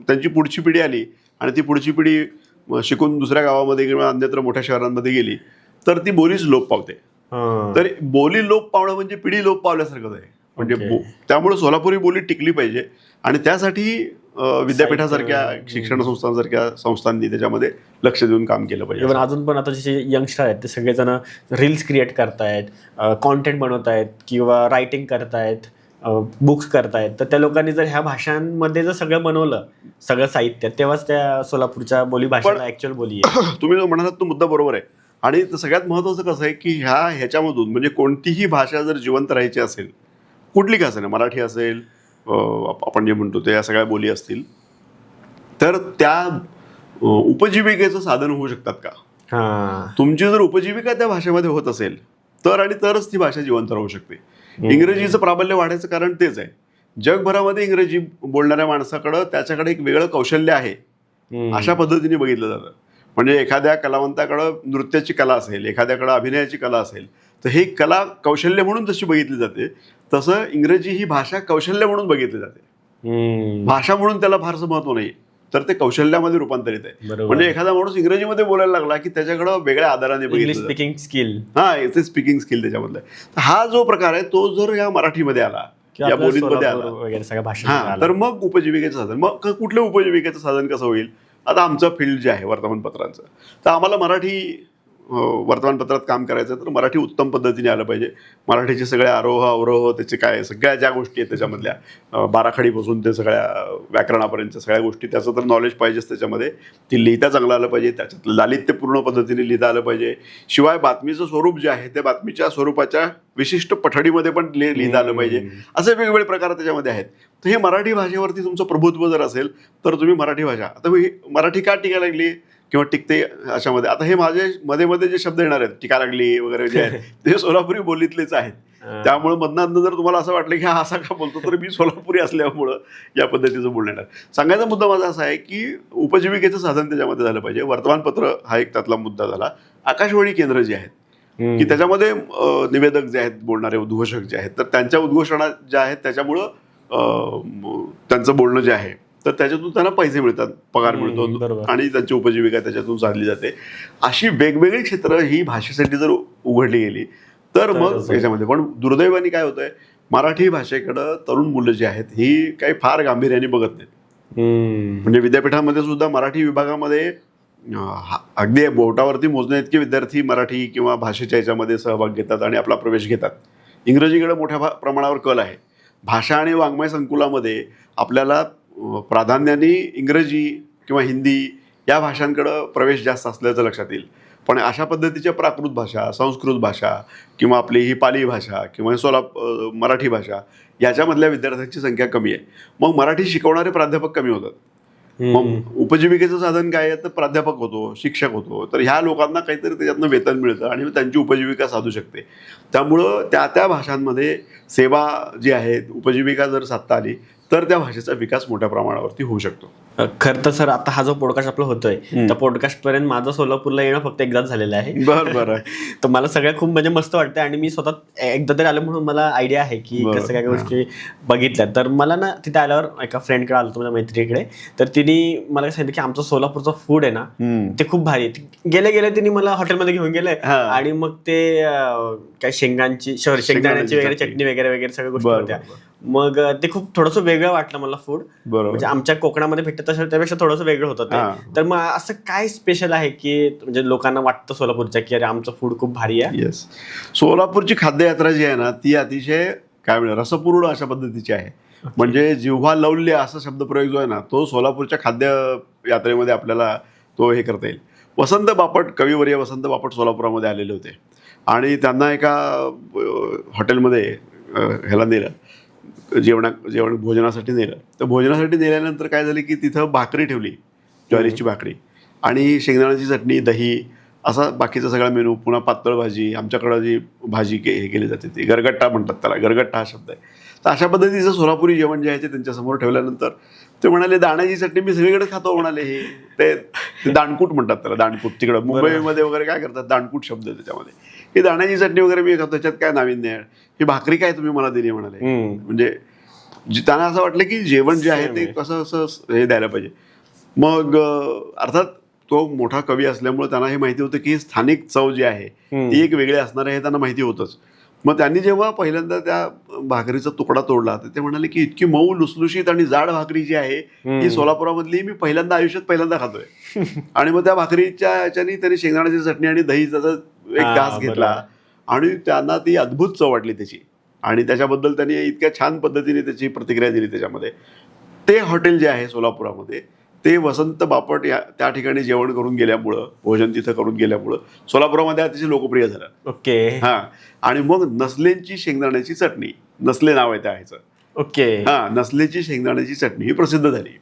त्यांची पुढची पिढी आली आणि ती पुढची पिढी शिकून दुसऱ्या गावामध्ये किंवा अन्यत्र मोठ्या शहरांमध्ये गेली तर ती बोलीच लोप पावते. तर बोली लोप पावणं म्हणजे पिढी लोप पावल्यासारखंच आहे. म्हणजे त्यामुळे सोलापुरी बोली टिकली पाहिजे आणि त्यासाठी विद्यापीठासारख्या शिक्षण संस्थांसारख्या संस्थांनी त्याच्यामध्ये लक्ष देऊन काम केलं पाहिजे. अजून पण आता जे यंगस्टर आहेत ते सगळेजण रील्स क्रिएट करतायत, कॉन्टेंट बनवतायत किंवा रायटिंग करतायत, बुक्स करतायत. तर त्या लोकांनी जर ह्या भाषांमध्ये जर सगळं बनवलं सगळं साहित्य तेव्हाच त्या सोलापूरच्या बोली भाषेला ऍक्च्युअल बोली आहे. तुम्ही जो म्हणालात तो मुद्दा बरोबर आहे. आणि सगळ्यात महत्त्वाचं कसं आहे की ह्याच्यामधून म्हणजे कोणतीही भाषा जर जिवंत राहायची असेल, कुठली का असेल, मराठी असेल, आपण जे म्हणतो ते या सगळ्या बोली असतील, तर त्या उपजीविकेचं साधन होऊ शकतात का? तुमची जर उपजीविका त्या भाषेमध्ये होत असेल तरच ती भाषा जिवंत राहू शकते. इंग्रजीचं प्राबल्य वाढायचं कारण तेच आहे. जगभरामध्ये इंग्रजी बोलणाऱ्या माणसाकडं त्याच्याकडे एक वेगळं कौशल्य आहे अशा पद्धतीने बघितलं जातं. म्हणजे एखाद्या कलावंताकडं नृत्याची कला असेल, एखाद्याकडं अभिनयाची कला असेल, तर ही कला कौशल्य म्हणून जशी बघितली जाते तसं इंग्रजी ही भाषा कौशल्य म्हणून बघितली जाते. भाषा म्हणून त्याला फारसं महत्व नाही, तर ते कौशल्यामध्ये रूपांतरित आहे. म्हणजे एखादा माणूस इंग्रजीमध्ये बोलायला लागला की त्याच्याकडे वेगळ्या आधाराने बघितलं स्पीकिंग स्किल, याचे स्पीकिंग स्किल त्याच्यामधलं. हा जो प्रकार आहे तो जर या मराठीमध्ये आला, या बोलींमध्ये आला, तर मग उपजीविकेचं साधन, मग कुठलं उपजीविकेचं साधन कसं होईल? आता आमचं फील्ड जे आहे वर्तमानपत्रांचं, तर आम्हाला मराठी वर्तमानपत्रात काम करायचं तर मराठी उत्तम पद्धतीने आलं पाहिजे. मराठीचे सगळे आरोह अवरोह त्याचे काय सगळ्या ज्या गोष्टी आहेत त्याच्यामधल्या बाराखडीपासून ते सगळ्या व्याकरणापर्यंतच्या सगळ्या गोष्टी त्याचं तर नॉलेज पाहिजेच त्याच्यामध्ये. ती लिहिता चांगलं आलं पाहिजे, त्याच्यातलं लालित्य पूर्ण पद्धतीने लिहिता आलं पाहिजे. शिवाय बातमीचं स्वरूप जे आहे ते बातमीच्या स्वरूपाच्या विशिष्ट पठडीमध्ये पण लिहिता आलं पाहिजे. असे वेगवेगळे प्रकार त्याच्यामध्ये आहेत. तर हे मराठी भाषेवरती तुमचं प्रभुत्व जर असेल तर तुम्ही मराठी भाषा, आता मराठी का टिकायला लागली किंवा टिकते अशामध्ये, आता हे माझे मध्ये जे शब्द येणार आहेत टिका लागली वगैरे जे आहेत ते सोलापुरी बोलीतलेच आहेत. त्यामुळे मधनं जर तुम्हाला असं वाटलं की हा असा का बोलतो तर मी सोलापुरी असल्यामुळं या पद्धतीचं बोलणार. सांगायचा मुद्दा माझा असा आहे की उपजीविकेचं साधन त्याच्यामध्ये झालं पाहिजे. वर्तमानपत्र हा एक त्यातला मुद्दा झाला. आकाशवाणी केंद्र जे आहेत की त्याच्यामध्ये निवेदक जे आहेत, बोलणारे उद्घोषक जे आहेत, तर त्यांच्या उद्घोषणा ज्या आहेत त्याच्यामुळं त्यांचं बोलणं जे आहे तर त्याच्यातून त्यांना पैसे मिळतात, पगार मिळतो आणि त्यांची उपजीविका त्याच्यातून साधली जाते. अशी वेगवेगळी क्षेत्र ही भाषेसाठी जर उघडली गेली तर मग याच्यामध्ये, पण दुर्दैवाने काय होतंय, मराठी भाषेकडं तरुण मुलं जी आहेत ही काही फार गांभीर्याने बघत नाहीत. म्हणजे विद्यापीठामध्ये सुद्धा मराठी विभागामध्ये अगदी बोटावरती मोजण्या इतके विद्यार्थी मराठी किंवा भाषेच्या याच्यामध्ये सहभाग घेतात आणि आपला प्रवेश घेतात. इंग्रजीकडे मोठ्या प्रमाणावर कल आहे. भाषा आणि वाङ्मय संकुलामध्ये आपल्याला प्राधान्याने इंग्रजी किंवा हिंदी या भाषांकडं प्रवेश जास्त असल्याचं लक्षात येईल. पण अशा पद्धतीच्या प्राकृत भाषा, संस्कृत भाषा किंवा आपली ही पाली भाषा किंवा मराठी भाषा याच्यामधल्या विद्यार्थ्यांची संख्या कमी आहे. मग मराठी शिकवणारे प्राध्यापक कमी होतात. मग उपजीविकेचं साधन काय आहे तर प्राध्यापक होतो, शिक्षक होतो, तर ह्या लोकांना काहीतरी त्याच्यातनं वेतन मिळतं आणि त्यांची उपजीविका साधू शकते. त्यामुळं त्या भाषांमध्ये सेवा जी आहे, उपजीविका जर साधता आली तर त्या भाषेचा विकास मोठ्या प्रमाणावरती होऊ शकतो. खरं तर सर आता हा जो पॉडकास्ट आपला होतोय त्या पॉडकास्ट पर्यंत माझं सोलापूरला येणं फक्त एकदाच झालेलं आहे. बरं तर मला सगळ्या खूप म्हणजे मस्त वाटतं आणि मी स्वतः एकदा तरी आलं म्हणून मला आयडिया आहे की बरं. कसं काय गोष्टी बघितल्या. तर मला ना तिथे आल्यावर एका फ्रेंडकडे आलो होतो, माझ्या मैत्रिणीकडे. तर तिने मला सांगितलं की आमचं सोलापूरचं फूड आहे ना ते खूप भारी आहे. गेले गेले तिने मला हॉटेलमध्ये घेऊन गेले आणि मग ते काय शेंगदाण्याची वगैरे चटणी वगैरे वगैरे सगळ्या गोष्टी होत्या. मग ते खूप थोडंसं वेगळं वाटलं मला फूड. म्हणजे आमच्या कोकणामध्ये भेटत तसं त्यापेक्षा थोडंसं वेगळं होतं ते. तर मग असं काय स्पेशल आहे की म्हणजे लोकांना वाटतं सोलापूरच्या की अरे आमचं फूड खूप भारी आहे? येस, सोलापूरची खाद्ययात्रा जी आहे ना ती अतिशय काय म्हणतात रसपूर्ण अशा पद्धतीची आहे. म्हणजे जिव्हा लवल्य असा शब्दप्रयोग जो आहे ना तो सोलापूरच्या खाद्य यात्रेमध्ये आपल्याला तो हे करता येईल. वसंत बापट, कविवर्य वसंत बापट सोलापुरामध्ये आलेले होते आणि त्यांना एका हॉटेलमध्ये ह्याला नेलं, जेवण भोजनासाठी नेलं. तर भोजनासाठी नेल्यानंतर काय झालं की तिथं भाकरी ठेवली, ज्वारीची भाकरी आणि शेंगदाण्याची चटणी, दही असा बाकीचा सगळा मेनू, पुन्हा पातळ भाजी. आमच्याकडं जी भाजी हे केली जाते ती गरगट्टा म्हणतात, त्याला गरगट्टा हा शब्द आहे. तर अशा पद्धतीचं सोलापुरी जेवण जे आहे ते त्यांच्यासमोर ठेवल्यानंतर ते म्हणाले दाण्याची चटणी मी सगळीकडे खातो म्हणाले. हे ते दाणकूट म्हणतात त्याला, दाणकूट. तिकडं मुंबईमध्ये वगैरे काय करतात, दाणकूट शब्द आहे त्याच्यामध्ये. ही दाण्याची चटणी वगैरे मी खातो, त्याच्यात काय नाविन्य आहे, ही भाकरी काय तुम्ही मला दिली म्हणाले. म्हणजे त्यांना असं वाटलं की जेवण जे आहे ते कसं असं हे द्यायला पाहिजे. मग अर्थात तो मोठा कवी असल्यामुळे त्यांना हे माहिती होतं की स्थानिक चव जी आहे ती एक वेगळी असणार आहे हे त्यांना माहिती होतंच. मग त्यांनी जेव्हा पहिल्यांदा त्या भाकरीचा तुकडा तोडला तर ते म्हणाले की इतकी मऊ लुसलुशीत आणि जाड भाकरी जी आहे ही सोलापुरामधली मी आयुष्यात खातोय. आणि मग त्या भाकरीच्या ह्याच्यानी त्यांनी शेंगदाण्याची चटणी आणि दहीचा एक घास घेतला आणि त्यांना ती अद्भुत चव वाटली त्याची. आणि त्याच्याबद्दल त्यांनी इतक्या छान पद्धतीने त्याची प्रतिक्रिया दिली त्याच्यामध्ये. ते हॉटेल जे आहे सोलापुरामध्ये ते वसंत बापट त्या ठिकाणी जेवण करून गेल्यामुळं, भोजन तिथं करून गेल्यामुळं सोलापुरामध्ये अतिशय लोकप्रिय झालं. ओके. हां. आणि मग नसलेंची शेंगदाण्याची चटणी, नसले नाव आहे त्या ह्याचं. ओके. हां, नसलेची शेंगदाण्याची चटणी ही प्रसिद्ध झाली.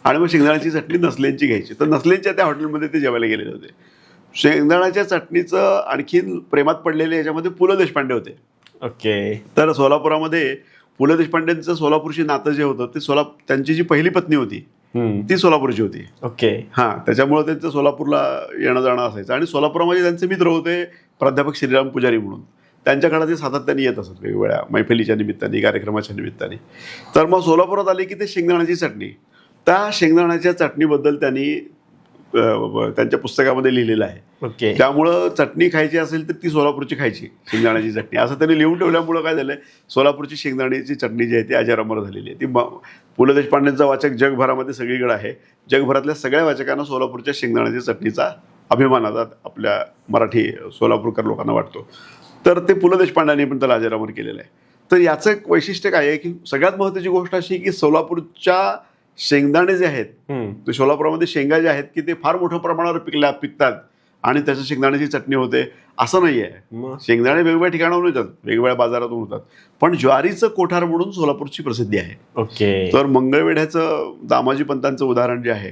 आणि मग शेंगदाण्याची चटणी नसलेंची घ्यायची. तर नसलेंच्या त्या हॉटेलमध्ये ते जेवायला गेलेले होते. शेंगदाण्याच्या चटणीचं आणखीन प्रेमात पडलेले याच्यामध्ये पु ल देशपांडे होते. ओके. तर सोलापुरामध्ये पु ल देशपांडेंचं सोलापूरशी नातं जे होतं ते त्यांची जी पहिली पत्नी होती ती सोलापूरची होती. ओके. हां, त्याच्यामुळे त्यांचं सोलापूरला येणं जाणं असायचं. आणि सोलापुरामध्ये त्यांचे मित्र होते प्राध्यापक श्रीराम पुजारी म्हणून. त्यांच्याकडे ते सातत्याने येत असत वेगवेगळ्या मैफिलीच्या निमित्ताने, कार्यक्रमाच्या निमित्ताने. तर मग सोलापुरात आले की ते शेंगदाण्याची चटणी, त्या शेंगदाण्याच्या चटणीबद्दल त्यांनी त्यांच्या पुस्तकामध्ये लिहिलेलं आहे. ओके. त्यामुळं चटणी खायची असेल तर ती सोलापूरची खायची, शेंगदाण्याची चटणी असं त्यांनी लिहून ठेवल्यामुळं काय झालंय, सोलापूरची शेंगदाण्याची चटणी जी आहे ती अजरामर झालेली आहे. ती पु ल देशपांडेंचा वाचक जगभरामध्ये सगळीकडे आहे. जगभरातल्या सगळ्या वाचकांना सोलापूरच्या शेंगदाण्याच्या चटणीचा अभिमान आता आपल्या मराठी सोलापूरकर लोकांना वाटतो. तर ते पु ल देशपांड्यांनी पण त्याला अजरामर केलेलं आहे. तर याचं एक वैशिष्ट्य काय आहे की सगळ्यात महत्त्वाची गोष्ट अशी की सोलापूरच्या शेंगदाणे जे आहेत ते सोलापुरामध्ये शेंगा जे आहेत की ते फार मोठ्या प्रमाणावर पिकतात आणि त्याच्या शेंगदाण्याची चटणी होते असं नाही आहे. शेंगदाणे वेगवेगळ्या ठिकाणाहून येतात, वेगवेगळ्या बाजारातून होतात. पण ज्वारीचं कोठार म्हणून सोलापूरची प्रसिद्धी आहे. ओके. तर मंगळवेढ्याचं दामाजी पंतांचं उदाहरण जे आहे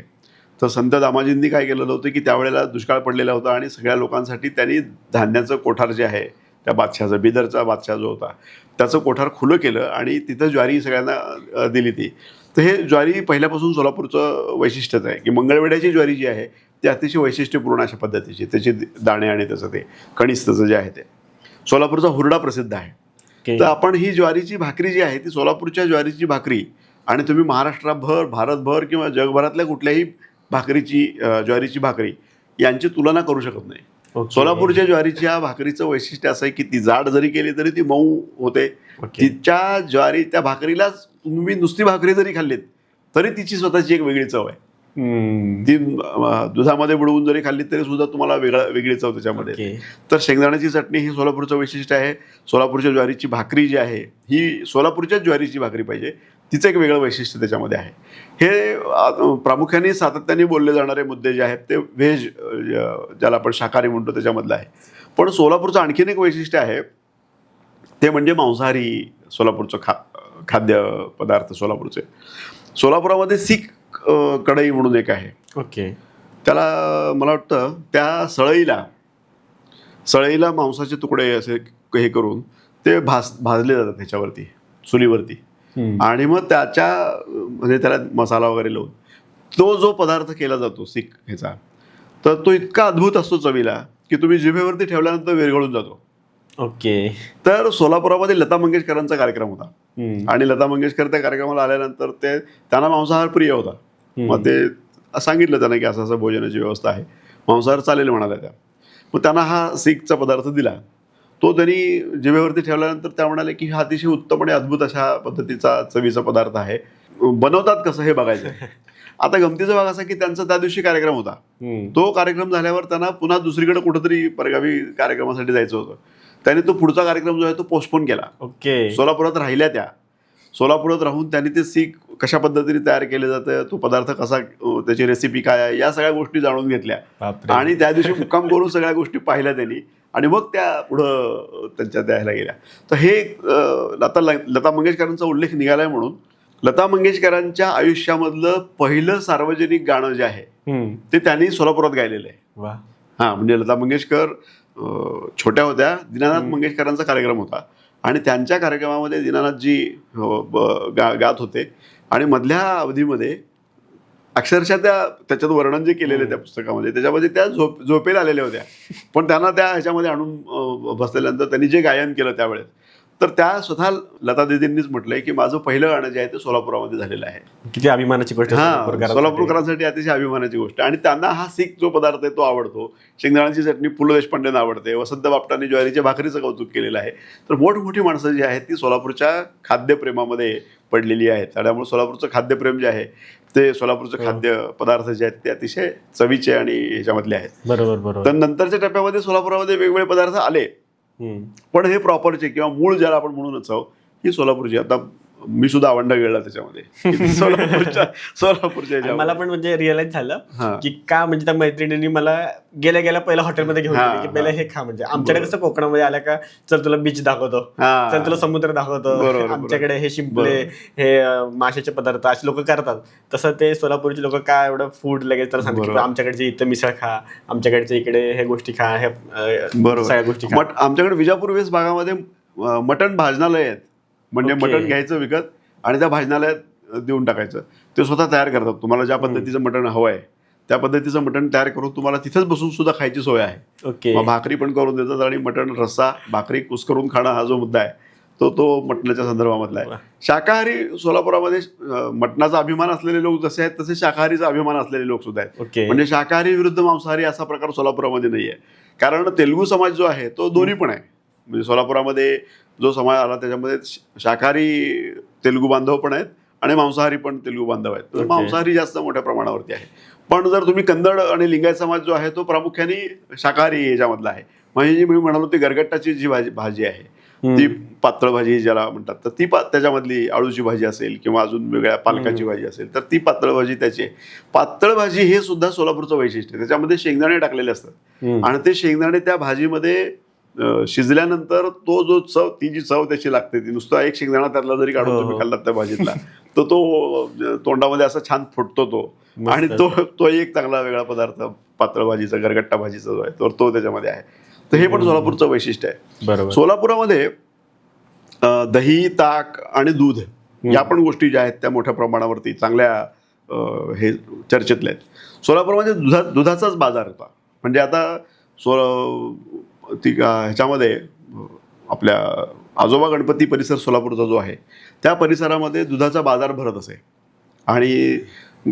तर संत दामाजींनी काय केलेलं होतं की त्यावेळेला दुष्काळ पडलेला होता आणि सगळ्या लोकांसाठी त्यांनी धान्याचं कोठार जे आहे त्या बादशहाचं, बिदरचा बादशाह जो होता त्याचं कोठार खुलं केलं आणि तिथं ज्वारी सगळ्यांना दिली ती. तर हे ज्वारी पहिल्यापासून सोलापूरचं वैशिष्ट्यच आहे की मंगळवेढ्याची ज्वारी जी आहे ती अतिशय वैशिष्ट्यपूर्ण अशा पद्धतीची, त्याचे दाणे आणि त्याचं ते कणीस त्याचं जे आहे ते. सोलापूरचा हुरडा प्रसिद्ध आहे. तर आपण ही ज्वारीची भाकरी जी आहे ती सोलापूरच्या ज्वारीची भाकरी आणि तुम्ही महाराष्ट्राभर, भारतभर किंवा जगभरातल्या कुठल्याही भाकरीची ज्वारीची भाकरी यांची तुलना करू शकत नाही. सोलापूरच्या ज्वारीच्या भाकरीचं वैशिष्ट्य असं आहे की ती जाड जरी केली तरी ती मऊ होते. तिच्या ज्वारी त्या भाकरीलाच तुम्ही नुसती भाकरी जरी खाल्लीत तरी तिची स्वतःची एक वेगळी चव आहे. ती दुधामध्ये बुडवून जरी खाल्ली तरी सुद्धा तुम्हाला वेगळी चव त्याच्यामध्ये. तर शेंगदाण्याची चटणी ही सोलापूरचं वैशिष्ट्य आहे. सोलापूरच्या ज्वारीची भाकरी जी आहे ही सोलापूरच्याच ज्वारीची भाकरी पाहिजे, तिचं एक वेगळं वैशिष्ट्य त्याच्यामध्ये आहे. हे प्रामुख्याने सातत्याने बोलले जाणारे मुद्दे जे आहेत ते व्हेज, ज्याला आपण शाकाहारी म्हणतो त्याच्यामधलं आहे. पण सोलापूरचं आणखीन एक वैशिष्ट्य आहे ते म्हणजे मांसाहारी सोलापूरचं खाद्य पदार्थ सोलापूरचे. सोलापुरामध्ये सीख कढई म्हणून एक आहे. ओके. त्याला मला वाटतं त्या सळईला मांसाचे तुकडे असे हे करून ते भाजले जातात ह्याच्यावरती, चुलीवरती. आणि मग त्याच्या म्हणजे त्याला मसाला वगैरे लावून तो जो पदार्थ केला जातो सीख ह्याचा, तर तो इतका अद्भुत असतो चवीला की तुम्ही जिभेवरती ठेवल्यानंतर विरघळून जातो. ओके. तर सोलापुरामध्ये लता मंगेशकरांचा कार्यक्रम होता आणि लता मंगेशकर त्या कार्यक्रमाला आल्यानंतर त्यांना मांसाहार प्रिय होता. मग ते सांगितलं त्यांना की असं असं भोजनाची व्यवस्था आहे, मांसाहार चालेल म्हणाल्या त्या. मग त्यांना हा सीखचा पदार्थ दिला. तो त्यांनी जिभेवरती ठेवल्यानंतर त्या म्हणाले की हा अतिशय उत्तम आणि अद्भुत अशा पद्धतीचा चवीचा पदार्थ आहे, बनवतात कसं हे बघायचं. आता गमतीचा भाग असा की त्यांचा त्या दिवशी कार्यक्रम होता. तो कार्यक्रम झाल्यावर त्यांना पुन्हा दुसरीकडे कुठेतरी परगावी कार्यक्रमासाठी जायचं होतं. त्यांनी तो पुढचा कार्यक्रम जो आहे तो पोस्टपोन केला. ओके. सोलापुरात राहिल्या त्या. सोलापुरात राहून त्यांनी ते सीख कशा पद्धतीने तयार केले जातं, तो पदार्थ कसा, त्याची रेसिपी काय आहे, या सगळ्या गोष्टी जाणून घेतल्या आणि त्या दिवशी मुक्काम करून सगळ्या गोष्टी पाहिल्या त्यांनी आणि मग त्या पुढं त्यांच्या द्यायला गेल्या. तर हे लता मंगेशकरांचा उल्लेख निघालाय म्हणून लता मंगेशकरांच्या आयुष्यामधलं पहिलं सार्वजनिक गाणं जे आहे ते त्यांनी सोलापुरात गायलेलं आहे. म्हणजे लता मंगेशकर छोट्या होत्या, दीनानाथ मंगेशकरांचा कार्यक्रम होता आणि त्यांच्या कार्यक्रमामध्ये दीनानाथजी गात होते आणि मधल्या अवधीमध्ये अक्षरशः त्याच्यात वर्णन जे केलेलं त्या पुस्तकामध्ये त्याच्यामध्ये त्या झोपेला आलेल्या होत्या, पण त्यांना त्या ह्याच्यामध्ये आणून बसल्यानंतर त्यांनी जे गायन केलं त्यावेळेस, तर त्या स्वतः लता दीदींनीच म्हटलंय की माझं पहिलं गाणं जे आहे ते सोलापुरामध्ये झालेलं आहे. किती अभिमानाची गोष्ट. सोलापूरकरांसाठी अतिशय अभिमानाची गोष्ट. आणि त्यांना हा सीख जो पदार्थ आहे तो आवडतो. शेंगदाण्याची चटणी पु ल देशपांडेंना आवडते. वसंत बापटांनी ज्वारीच्या भाकरीचं कौतुक केलेलं आहे. तर मोठमोठी माणसं जी आहेत ती सोलापूरच्या खाद्यप्रेमामध्ये पडलेली आहेत. त्यामुळे सोलापूरचं खाद्यप्रेम जे आहे ते सोलापूरचे खाद्य पदार्थ जे आहेत ते अतिशय चवीचे आणि ह्याच्यामधले आहेत. बरोबर. तर नंतरच्या टप्प्यामध्ये सोलापुरामध्ये वेगवेगळे पदार्थ आले, पण हे प्रॉपरचे किंवा मूळ ज्याला आपण म्हणूनच आहोत ही सोलापूरची. आता मी सुद्धा आवंडा गेला त्याच्यामध्ये सोलापूरच्या मला पण म्हणजे रिअलाइज झालं की का म्हणजे त्या मैत्रिणींनी मला गेल्या गेल्या पहिल्या हॉटेलमध्ये घेऊन गेले की पहिला हे खा. म्हणजे आमच्याकडे कसं कोकणामध्ये आल्या का चल तुला बीच दाखवतो, चल तुला समुद्र दाखवतो, आमच्याकडे हे शिंपले हे माशाचे पदार्थ असे लोक करतात. तसं ते सोलापूरचे लोक काय एवढं फूड लगेच तर सांगतात की आमच्याकडचे इथं मिसळ खा, आमच्याकडचे इकडे हे गोष्टी खा, हे सगळ्या गोष्टी खा. आमच्याकडे विजापूर वेस्ट भागामध्ये मटण भाजनालय आहेत. म्हणजे मटण घ्यायचं विकत आणि त्या भाजनालयात देऊन टाकायचं. ते स्वतः तयार करतात. तुम्हाला ज्या पद्धतीचं मटण हवं आहे त्या पद्धतीचं मटण तयार करून तुम्हाला तिथेच बसून सुद्धा खायची सोय आहे. भाकरी पण करून देतात आणि मटण रस्सा भाकरी कुस्करून खाणं हा जो मुद्दा आहे तो मटणाच्या संदर्भामधला आहे. शाकाहारी सोलापुरामध्ये मटणाचा अभिमान असलेले लोक जसे आहेत तसे शाकाहारीचा अभिमान असलेले लोक सुद्धा आहेत. म्हणजे शाकाहारी विरुद्ध मांसाहारी असा प्रकार सोलापुरामध्ये नाही आहे. कारण तेलुगू समाज जो आहे तो दोन्ही पण आहे. म्हणजे सोलापुरामध्ये जो समाज आला त्याच्यामध्ये शाकाहारी तेलुगू बांधव पण आहेत आणि मांसाहारी पण तेलुगू बांधव आहेत. तर मांसाहारी जास्त मोठ्या प्रमाणावरती आहे. पण जर तुम्ही कन्नड आणि लिंगायत समाज जो आहे तो प्रामुख्याने शाकाहारी याच्यामधला आहे. म्हणजे जी मी म्हणालो ती गरगट्टाची जी भाजी आहे ती पातळ भाजी ज्याला म्हणतात, तर ती त्याच्यामधली आळूची भाजी असेल किंवा अजून वेगळ्या पालकाची भाजी असेल तर ती पातळ भाजी त्याची. पातळ भाजी हे सुद्धा सोलापूरचं वैशिष्ट्य आहे. त्याच्यामध्ये शेंगदाणे टाकलेले असतात आणि ते शेंगदाणे त्या भाजीमध्ये शिजल्यानंतर तो जो ती जी चव त्याची लागते ती नुसता एक शेंगदाणा त्यातला जरी काढून तुम्ही खाल्लात त्या भाजीतला तर तो तोंडामध्ये असा छान फुटतो तो. आणि तो एक चांगला वेगळा पदार्थ पातळ भाजीचा गरगट्टा भाजीचा जो आहे तो त्याच्यामध्ये आहे. तर हे पण सोलापूरचं वैशिष्ट्य आहे. सोलापुरामध्ये दही ताक आणि दूध या पण गोष्टी ज्या आहेत त्या मोठ्या प्रमाणावरती चांगल्या हे चर्चेतल्या आहेत. सोलापूरमध्ये दुधाचाच बाजार होता. म्हणजे आता ह्याच्यामध्ये आपल्या आजोबा गणपती परिसर सोलापूरचा जो आहे त्या परिसरामध्ये दुधाचा बाजार भरत असे आणि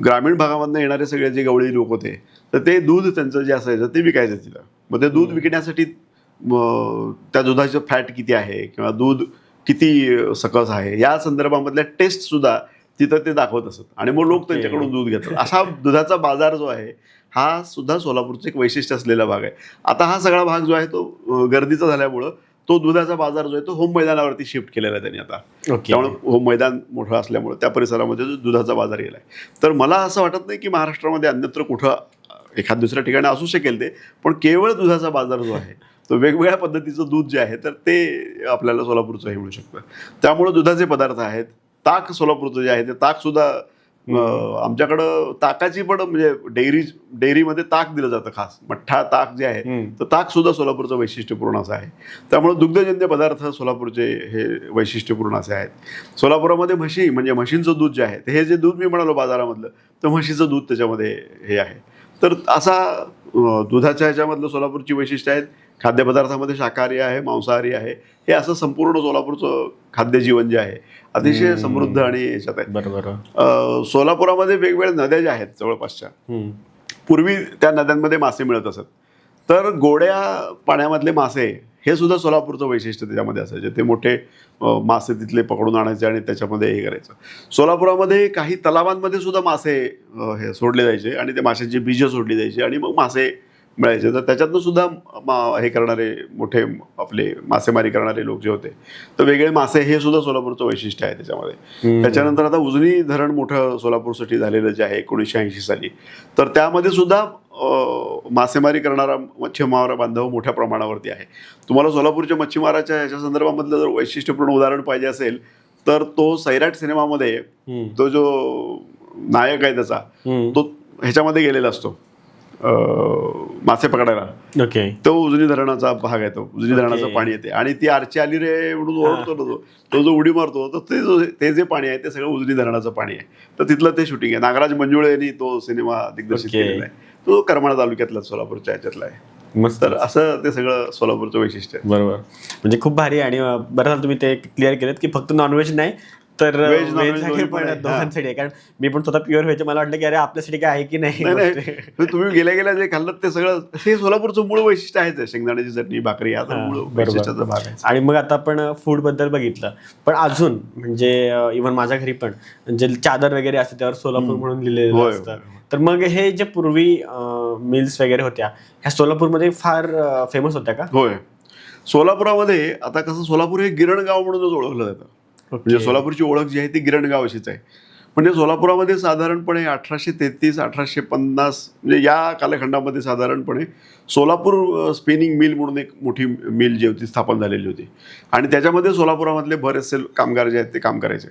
ग्रामीण भागामधून येणारे सगळे जे गवळी लोक होते तर ते दूध त्यांचं जे असायचं ते विकायचं तिथं. मग ते दूध विकण्यासाठी त्या दुधाचं फॅट किती आहे किंवा दूध किती सकस आहे या संदर्भामधल्या टेस्ट सुद्धा तिथं ते दाखवत असत आणि मग लोक त्यांच्याकडून दूध घेतात. असा दुधाचा बाजार जो आहे हा सुद्धा सोलापूरचं एक वैशिष्ट्य असलेला भाग आहे. आता हा सगळा भाग जो आहे तो गर्दीचा झाल्यामुळं तो दुधाचा बाजार जो आहे तो होम मैदानावरती शिफ्ट केलेला आहे त्यांनी आता. त्यामुळे होम मैदान मोठं असल्यामुळे त्या परिसरामध्ये जो दुधाचा बाजार गेलाय. तर मला असं वाटत नाही की महाराष्ट्रामध्ये अन्यत्र कुठं एखाद दुसऱ्या ठिकाणी असू शकेल ते, पण केवळ दुधाचा बाजार जो आहे तो वेगवेगळ्या पद्धतीचं दूध जे आहे तर ते आपल्याला सोलापूरचंही मिळू शकतं. त्यामुळे दुधाचे पदार्थ आहेत. ताक सोलापूरचं जे आहे ते ताक सुद्धा आमच्याकडं ताकाची पण म्हणजे डेअरीमध्ये ताक दिलं जातं खास मठ्ठा ताक जे आहे तर ताक सुद्धा सोलापूरचं वैशिष्ट्यपूर्ण असं आहे. त्यामुळे दुग्धजन्य पदार्थ सोलापूरचे हे वैशिष्ट्यपूर्ण असे आहेत. सोलापुरामध्ये म्हशी म्हणजे म्हशींचं दूध जे आहे हे जे दूध मी म्हणालो बाजारामधलं तर म्हशीचं दूध त्याच्यामध्ये हे आहे. तर असा दुधाच्या ह्याच्यामधलं सोलापूरची वैशिष्ट्य आहेत. खाद्यपदार्थामध्ये शाकाहारी आहे, मांसाहारी आहे. हे असं संपूर्ण सोलापूरचं खाद्यजीवन जे आहे अतिशय समृद्ध आणि याच्यात आहे. बरोबर. सोलापुरामध्ये वेगवेगळ्या नद्या ज्या आहेत जवळपासच्या पूर्वी त्या नद्यांमध्ये मासे मिळत असत. तर गोड्या पाण्यामधले मासे हे सुद्धा सोलापूरचं वैशिष्ट्य त्याच्यामध्ये असायचे. ते मोठे मासे तिथले पकडून आणायचे आणि त्याच्यामध्ये हे करायचं. सोलापुरामध्ये काही तलावांमध्ये सुद्धा मासे हे सोडले जायचे आणि ते माशांची बीजं सोडली जायची आणि मग मासे मिळायचे. तर त्याच्यातनं सुद्धा हे करणारे मोठे आपले मासेमारी करणारे लोक जे होते तर वेगळे मासे हे सुद्धा सोलापूरचं वैशिष्ट्य आहे त्याच्यामध्ये. त्याच्यानंतर आता उजनी धरण मोठं सोलापूरसाठी झालेलं जे आहे 1980 साली तर त्यामध्ये सुद्धा मासेमारी करणारा मच्छीमार बांधव मोठ्या प्रमाणावरती आहे. तुम्हाला सोलापूरच्या मच्छीमाराच्या ह्याच्या संदर्भामधलं जर वैशिष्ट्यपूर्ण उदाहरण पाहिजे असेल तर तो सैराट सिनेमामध्ये तो जो नायक आहे त्याचा तो ह्याच्यामध्ये गेलेला असतो मासे पकडायला. ओके. तो उजनी धरणाचा भाग आहे. तो उजनी धरणाचं पाणी येते आणि ती आरची आली रे म्हणून ओरडतो ना तो जो उडी मारतो तर ते जे पाणी आहे ते सगळं उजनी धरणाचं पाणी आहे. तर तिथलं ते शूटिंग आहे. नागराज मंजुळे यांनी तो सिनेमा दिग्दर्शित केलेला आहे. तो करमाळा तालुक्यातला सोलापूरच्या ह्याच्यातला आहे. मस्त. तर असं ते सगळं सोलापूरचं वैशिष्ट्य आहे. बरोबर. म्हणजे खूप भारी आणि बरं झालं तुम्ही ते क्लिअर केलं की फक्त नॉनव्हेज नाही तर व्हेज पण दोघांसाठी आहे. कारण मी पण स्वतः प्युअर व्हेज मला वाटलं की अरे आपल्यासाठी काय आहे की नाही. तुम्ही गेल्या जे खाल्लं ते सगळं हे सोलापूरचं मूळ वैशिष्ट्य आहेच. शेंगदाण्याची चटणी भाकरी हा मूळ वैशिष्ट्याचा भाग आहे. आणि मग आता आपण फूड बद्दल बघितलं पण अजून म्हणजे इव्हन माझ्या घरी पण जे चादर वगैरे असते त्यावर सोलापूर म्हणून लिहिलेलं असतं. तर मग हे जे पूर्वी मिल्स वगैरे होत्या ह्या सोलापूरमध्ये फार फेमस होत्या का? होय. सोलापुरामध्ये आता कसं सोलापूर हे गिरणगाव म्हणूनच ओळखलं जातं. म्हणजे सोलापूरची ओळख जी आहे ती गिरणगाव अशीच आहे. म्हणजे सोलापुरामध्ये साधारणपणे 1833-1850 म्हणजे या कालखंडामध्ये साधारणपणे सोलापूर स्पिनिंग मिल म्हणून एक मोठी मिल जी होती स्थापन झालेली होती आणि त्याच्यामध्ये सोलापुरामधले बरेचसे कामगार जे आहेत ते काम करायचे.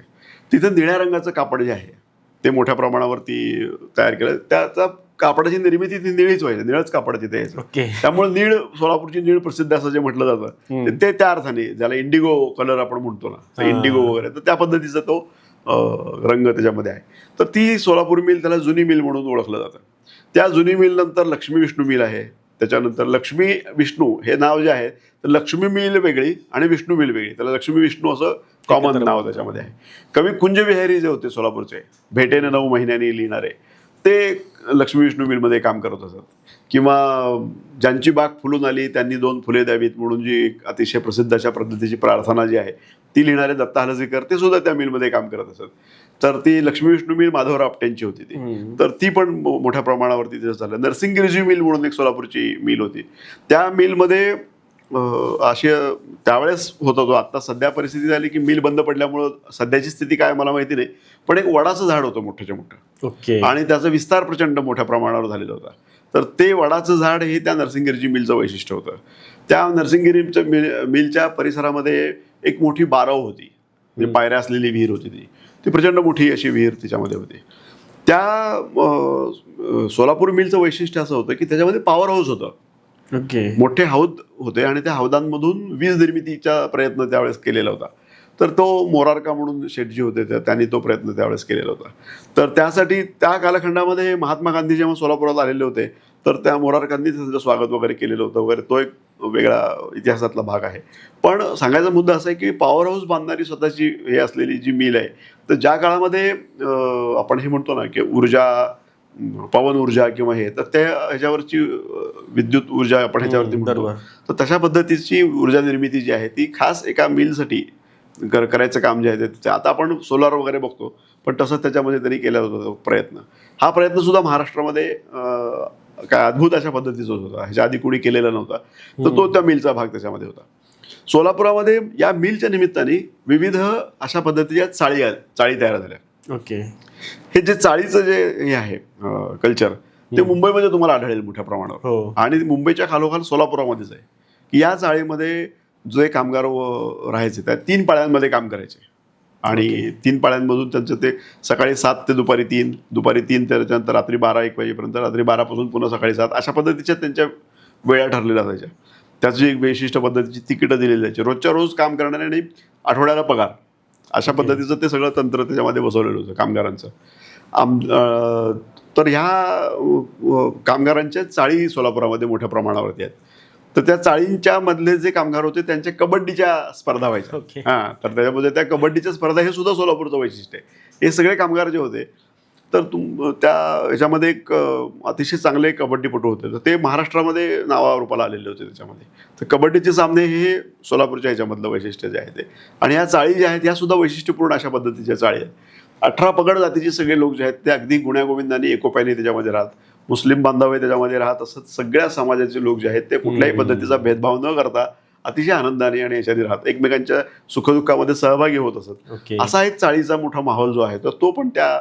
तिथं निळ्या रंगाचं कापड जे आहे ते मोठ्या प्रमाणावरती तयार केलं. त्याचा कापडाची निर्मिती ती निळीच व्हायची. निळच कापड तिथे यायचं. त्यामुळे नीळ सोलापूरची नीळ प्रसिद्ध असं जे म्हटलं जातं ते त्या अर्थाने ज्याला इंडिगो कलर आपण म्हणतो ना इंडिगो वगैरे तर त्या पद्धतीचा तो रंग त्याच्यामध्ये आहे. तर ती सोलापूर मिल त्याला जुनी मिल म्हणून ओळखलं जातं. त्या जुनी मिल नंतर लक्ष्मी विष्णू मिल आहे. त्याच्यानंतर लक्ष्मी विष्णू हे नाव जे आहे तर लक्ष्मी मिल वेगळी आणि विष्णू मिल वेगळी. त्याला लक्ष्मी विष्णू असं कॉमन नाव त्याच्यामध्ये आहे. कवी कुंज विहारी जे होते सोलापूरचे भेटेने 9 महिन्यांनी लिहिणारे ते लक्ष्मी विष्णू मिलमध्ये काम करत असत. किंवा ज्यांची बाग फुलून आली त्यांनी 2 फुले द्यावीत म्हणून जी एक अतिशय प्रसिद्ध अशा पद्धतीची प्रार्थना जी आहे ती लिहिणारे दत्ता हलजीकर ते सुद्धा त्या मिलमध्ये काम करत असत. तर ती लक्ष्मी विष्णू मिल माधवराव आपटेंची होती ती. तर ती पण मोठ्या प्रमाणावरती तिथं झालं. नरसिंगगिरीजी मिल म्हणून एक सोलापूरची मिल होती. त्या मिलमध्ये अशी त्यावेळेस होता तो. आता सध्या परिस्थिती झाली की मिल बंद पडल्यामुळं सध्याची स्थिती काय मला माहिती नाही पण एक वडाचं झाड होतं मोठ्याच्या मोठं आणि त्याचा विस्तार प्रचंड मोठ्या प्रमाणावर झालेला होता. तर ते वडाचं झाड हे त्या नरसिंगगिरीजी मिलचं वैशिष्ट्य होतं. त्या नरसिंगगिरीच्या मिलच्या परिसरामध्ये एक मोठी बारव होती. म्हणजे पायऱ्या असलेली विहीर होती ती प्रचंड मोठी अशी विहीर तिच्यामध्ये होती. त्या सोलापूर मिलचं वैशिष्ट्य असं होतं की त्याच्यामध्ये पॉवर हाऊस होतं. मोठे हौद होते आणि त्या हौदांमधून वीज निर्मितीचा प्रयत्न त्यावेळेस केलेला होता. तर तो मोरारका म्हणून शेटजी होते त्यांनी तो प्रयत्न त्यावेळेस केलेला होता. तर त्यासाठी त्या कालखंडामध्ये महात्मा गांधी जेव्हा सोलापुरात आलेले होते तर त्या मोरारकांनी त्यांचं स्वागत वगैरे केलेलं होतं वगैरे. तो एक वेगळा इतिहासातला भाग आहे. पण सांगायचा मुद्दा असा आहे की पॉवर हाऊस बांधणारी स्वतःची हे असलेली जी मिल आहे तर ज्या काळामध्ये आपण हे म्हणतो ना की ऊर्जा पवन ऊर्जा किंवा हे तर त्या ह्याच्यावरची विद्युत ऊर्जा आपण ह्याच्यावरती म्हणतो तर तशा पद्धतीची ऊर्जा निर्मिती जी आहे ती खास एका मिलसाठी करायचं काम जे आहे ते आता आपण सोलार वगैरे बघतो पण तसंच त्याच्यामध्ये त्यांनी केला होता तो प्रयत्न. हा प्रयत्न सुद्धा महाराष्ट्रामध्ये काय अद्भुत अशा पद्धतीचा होता. ह्याच्या आधी कोणी केलेला नव्हता. तर तो त्या मिलचा भाग त्याच्यामध्ये होता. सोलापुरामध्ये या मिलच्या निमित्ताने विविध अशा पद्धतीच्या चाळी तयार झाल्या. हे जे चाळीचं जे हे आहे कल्चर ते मुंबईमध्ये तुम्हाला आढळेल मोठ्या प्रमाणावर आणि मुंबईच्या खालोखाल सोलापुरामध्येच आहे की या चाळीमध्ये जे कामगार राहायचे त्या 3 पाळ्यांमध्ये काम करायचे. आणि 3 पाळ्यांमधून त्यांचं ते सकाळी 7 ते दुपारी 3, दुपारी 3 त्याच्यानंतर रात्री 12-1 वाजेपर्यंत, रात्री 12 पासून पुन्हा सकाळी 7, अशा पद्धतीच्या त्यांच्या वेळा ठरलेल्या असायच्या. त्याची एक विशिष्ट पद्धतीची तिकीटं दिलेली जायची. रोजच्या रोज काम करणारे आणि आठवड्याला पगार, अशा पद्धतीचं ते सगळं तंत्र त्याच्यामध्ये बसवलेलं होतं कामगारांचं. तर ह्या कामगारांच्या चाळी सोलापुरामध्ये मोठ्या प्रमाणावरती आहेत. तर त्या चाळींच्या मधले जे कामगार होते त्यांच्या कबड्डीच्या स्पर्धा व्हायच्या. हां, तर त्याच्यामध्ये त्या कबड्डीच्या स्पर्धा हे सुद्धा सोलापूरचं वैशिष्ट्य आहे. हे सगळे कामगार जे होते तर त्या ह्याच्यामध्ये एक अतिशय चांगले कबड्डीपटू होते. तर ते महाराष्ट्रामध्ये नावारूपाला आलेले होते त्याच्यामध्ये. तर कबड्डीचे सामने हे सोलापूरच्या ह्याच्यामधलं वैशिष्ट्य जे आहे ते. आणि ह्या चाळी ज्या आहेत ह्या सुद्धा वैशिष्ट्यपूर्ण अशा पद्धतीच्या चाळी आहेत. 18 पगड जातीचे सगळे लोक जे आहेत ते अगदी गुण्यागोविंदाने एकोप्याने त्याच्यामध्ये राहत, मुस्लिम बांधव त्याच्यामध्ये राहत असत. सगळ्या समाजाचे लोक जे आहेत ते कुठल्याही पद्धतीचा भेदभाव न करता अतिशय आनंदाने आणि याच्याने राहत, एकमेकांच्या सुखदुःखामध्ये सहभागी होत असत. असा एक चाळीचा मोठा माहोल जो आहे तर तो पण त्या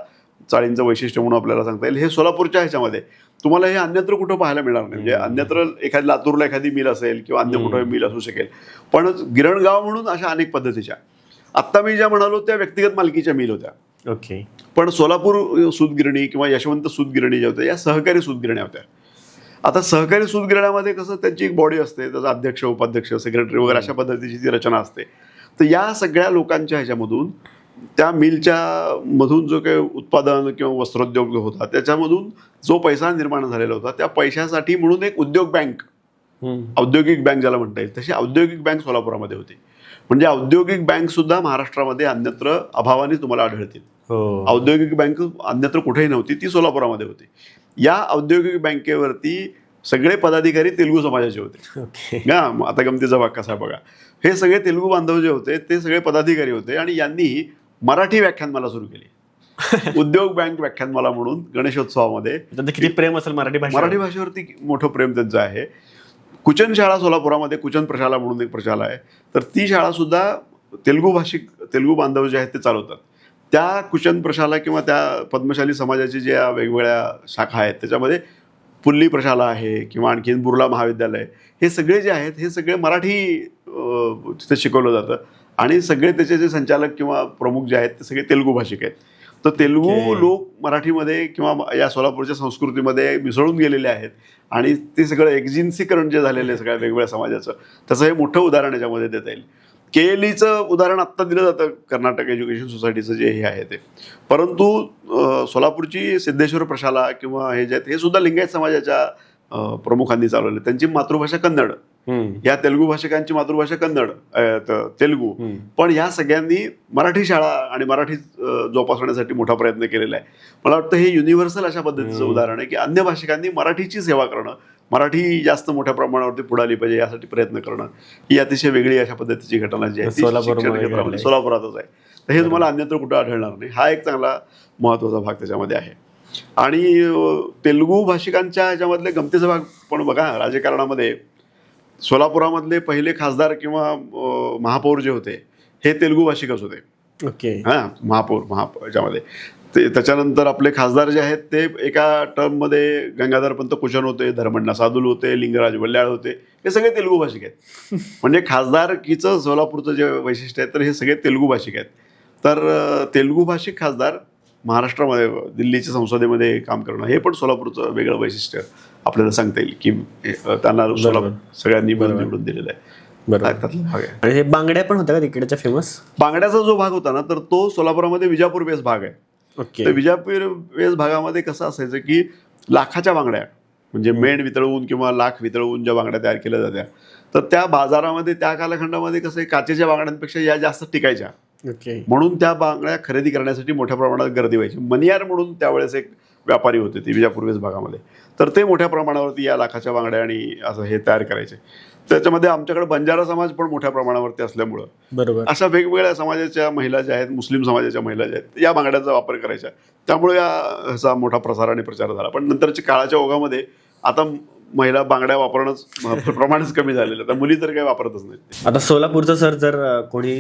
चाळींचं वैशिष्ट्य म्हणून आपल्याला सांगता येईल. हे सोलापूरच्या ह्याच्यामध्ये तुम्हाला हे अन्यत्र कुठं पाहायला मिळणार नाही. म्हणजे अन्यत्र एखादी लातूरला एखादी मिल असेल किंवा अन्य कुठं मिल असू शकेल, पण गिरणगाव म्हणून अशा अनेक पद्धतीच्या, आत्ता मी ज्या म्हणालो त्या व्यक्तिगत मालकीच्या मिल होत्या. पण सोलापूर सूतगिरणी किंवा यशवंत सूतगिरणी ज्या होत्या या सहकारी सूतगिरण्या होत्या. आता सहकारी सूतगिरण्यामध्ये कसं त्यांची एक बॉडी असते, त्याचा अध्यक्ष, उपाध्यक्ष, सेक्रेटरी वगैरे अशा पद्धतीची ती रचना असते. तर या सगळ्या लोकांच्या ह्याच्यामधून त्या मिलच्या मधून जो काही उत्पादन किंवा वस्त्रोद्योग जो होता त्याच्यामधून जो पैसा निर्माण झालेला होता त्या पैशासाठी म्हणून एक उद्योग बँक, औद्योगिक बँक ज्याला म्हणता येईल तशी औद्योगिक बँक सोलापुरामध्ये होती. म्हणजे औद्योगिक बँक सुद्धा महाराष्ट्रामध्ये अन्यत्र अभावाने तुम्हाला आढळतील. औद्योगिक बँक अन्यत्र कुठेही नव्हती, ती सोलापुरामध्ये होती. या औद्योगिक बँकेवरती सगळे पदाधिकारी तेलुगू समाजाचे होते. आता गमतीचा भाग कसा बघा, हे सगळे तेलुगू बांधव जे होते ते सगळे पदाधिकारी होते आणि यांनी मराठी व्याख्यानमाला सुरू केली. उद्योग बँक व्याख्यानमाला म्हणून गणेशोत्सवामध्ये. किती प्रेम असेल मराठी भाषेवरती, मोठं प्रेम त्यांचं आहे. कुचन शाळा सोलापुरामध्ये, कुचन प्रशाला म्हणून एक प्रशाला आहे, तर ती शाळा सुद्धा तेलुगू बांधव जे आहेत ते चालवतात. त्या कुचन प्रशाला किंवा त्या पद्मशाली समाजाची ज्या वेगवेगळ्या शाखा आहेत त्याच्यामध्ये पुल्ली प्रशाला आहे किंवा आणखीन बुर्ला महाविद्यालय, हे सगळे जे आहेत हे सगळे मराठी तिथे शिकवलं जातं आणि सगळे त्याचे जे संचालक किंवा प्रमुख जे आहेत ते सगळे तेलुगू भाषिक आहेत. तर तेलुगू लोक मराठीमध्ये किंवा या सोलापूरच्या संस्कृतीमध्ये मिसळून गेलेले आहेत आणि ते सगळं एक्झिन्सीकरण जे झालेलं आहे सगळ्या वेगवेगळ्या समाजाचं, त्याचं हे मोठं उदाहरण याच्यामध्ये देता येईल. KLEचं उदाहरण आत्ता दिलं जातं, कर्नाटक एज्युकेशन सोसायटीचं जे हे आहे ते. परंतु सोलापूरची सिद्धेश्वर प्रशाला किंवा हे जे आहेत हे सुद्धा लिंगायत समाजाच्या प्रमुखांनी चालवले. त्यांची मातृभाषा कन्नड, या तेलुगू भाषिकांची मातृभाषा कन्नड, तेलुगू. पण या सगळ्यांनी मराठी शाळा आणि मराठी जोपासण्यासाठी मोठा प्रयत्न केलेला आहे. मला वाटतं हे युनिव्हर्सल अशा पद्धतीचं उदाहरण आहे की अन्य भाषिकांनी मराठीची सेवा करणं, मराठी जास्त मोठ्या प्रमाणावरती पुढे आली पाहिजे यासाठी प्रयत्न करणं, ही अतिशय वेगळी अशा पद्धतीची घटना जी आहे ती सोलापुरातच आहे. तर हे तुम्हाला अन्यत्र कुठं आढळणार नाही. हा एक चांगला महत्त्वाचा भाग त्याच्यामध्ये आहे. आणि तेलुगू भाषिकांच्या ह्याच्यामधले गमतीचा भाग पण बघा, राजकारणामध्ये सोलापुरामधले पहिले खासदार किंवा महापौर जे होते हे तेलुगू भाषिकच होते. महापौर ह्याच्यामध्ये ते. त्याच्यानंतर आपले खासदार जे आहेत ते एका टर्ममध्ये गंगाधरपंत कुचन होते, धर्मण्णा सादुल होते, लिंगराज वल्ल्याळ होते, हे सगळे तेलुगू भाषिक आहेत. म्हणजे खासदारकीचं सोलापूरचं जे वैशिष्ट्य आहे तर हे सगळे तेलुगू भाषिक आहेत. तर तेलुगू भाषिक खासदार महाराष्ट्रामध्ये दिल्लीच्या संसदेमध्ये काम करणं हे पण सोलापूरचं वेगळं वैशिष्ट्य आपल्याला सांगता येईल की त्यांना सगळ्यांनी निवडून दिलेलं आहे. आणि हे बांगड्या पण होत्या का तिकडच्या फेमस? बांगड्याचा जो भाग होता ना तर तो सोलापुरामध्ये विजापूर बेस भाग आहे. तर विजापूर बेस भागामध्ये कसं असायचं की लाखाच्या बांगड्या, म्हणजे मेण वितळवून किंवा लाख वितळवून ज्या बांगड्या तयार केल्या जात्या तर त्या बाजारामध्ये त्या कालखंडामध्ये कसं काचेच्या बांगड्यांपेक्षा या जास्त टिकायच्या. म्हणून त्या बांगड्या खरेदी करण्यासाठी मोठ्या प्रमाणात गर्दी व्हायची. मनियार म्हणून त्यावेळेस एक व्यापारी होते ते विजापूर बेस भागामध्ये, तर ते मोठ्या प्रमाणावरती या लाखाच्या बांगड्या आणि असं हे तयार करायचे. त्याच्यामध्ये आमच्याकडे बंजारा समाज पण मोठ्या प्रमाणावरती असल्यामुळं बरोबर अशा वेगवेगळ्या समाजाच्या महिला ज्या आहेत, मुस्लिम समाजाच्या महिला ज्या आहेत या बांगड्याचा वापर करायच्या. त्यामुळे ह्याचा मोठा प्रसार आणि प्रचार झाला. पण नंतरच्या काळाच्या ओघामध्ये आता महिला बांगड्या वापरणं प्रमाणच कमी झालेलं, तर मुली तर काही वापरतच नाहीत. आता सोलापूरचं सर जर कोणी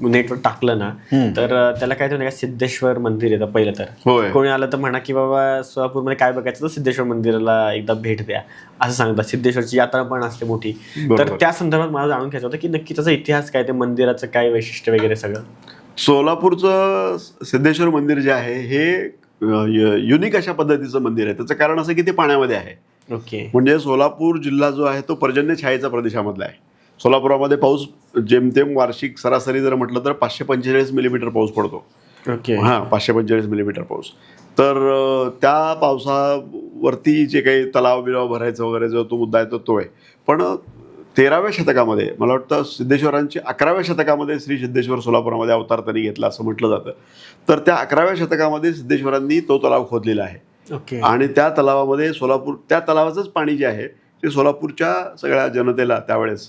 नेटवर टाकलं ना तर त्याला काय नाही का सिद्धेश्वर मंदिर येतं पहिलं. तर कोणी आलं तर म्हणा की बाबा सोलापूरमध्ये काय बघायचं तर सिद्धेश्वर मंदिराला एकदा भेट द्या असं सांगतात. सिद्धेश्वरची यात्रा पण असते मोठी. तर त्या संदर्भात मला जाणून घ्यायचं होतं की नक्की त्याचा इतिहास काय, ते मंदिराचं काय वैशिष्ट्य वगैरे सगळं. सोलापूरचं सिद्धेश्वर मंदिर जे आहे हे युनिक अशा पद्धतीचं मंदिर आहे. त्याचं कारण असं की ते पाण्यामध्ये आहे. ओके. म्हणजे सोलापूर जिल्हा जो आहे तो पर्जन्य छायेचा प्रदेशामधला आहे. सोलापुरामध्ये पाऊस जेमतेम वार्षिक सरासरी जर म्हटलं तर 545 मिलीमीटर पाऊस पडतो. ओके. 545 मिलीमीटर पाऊस. तर त्या पावसावरती जे काही तलाव बिलाव भरायचं वगैरे जो तो मुद्दा आहे तो आहे. पण 13व्या शतकामध्ये मला वाटतं सिद्धेश्वरांची 11व्या शतकामध्ये श्री सिद्धेश्वर सोलापुरामध्ये अवतार त्यांनी घेतला असं म्हटलं जातं. तर त्या 11व्या शतकामध्ये सिद्धेश्वरांनी तो तलाव खोदलेला आहे. ओके. आणि त्या तलावामध्ये त्या तलावाचंच पाणी जे आहे ते सोलापूरच्या सगळ्या जनतेला त्यावेळेस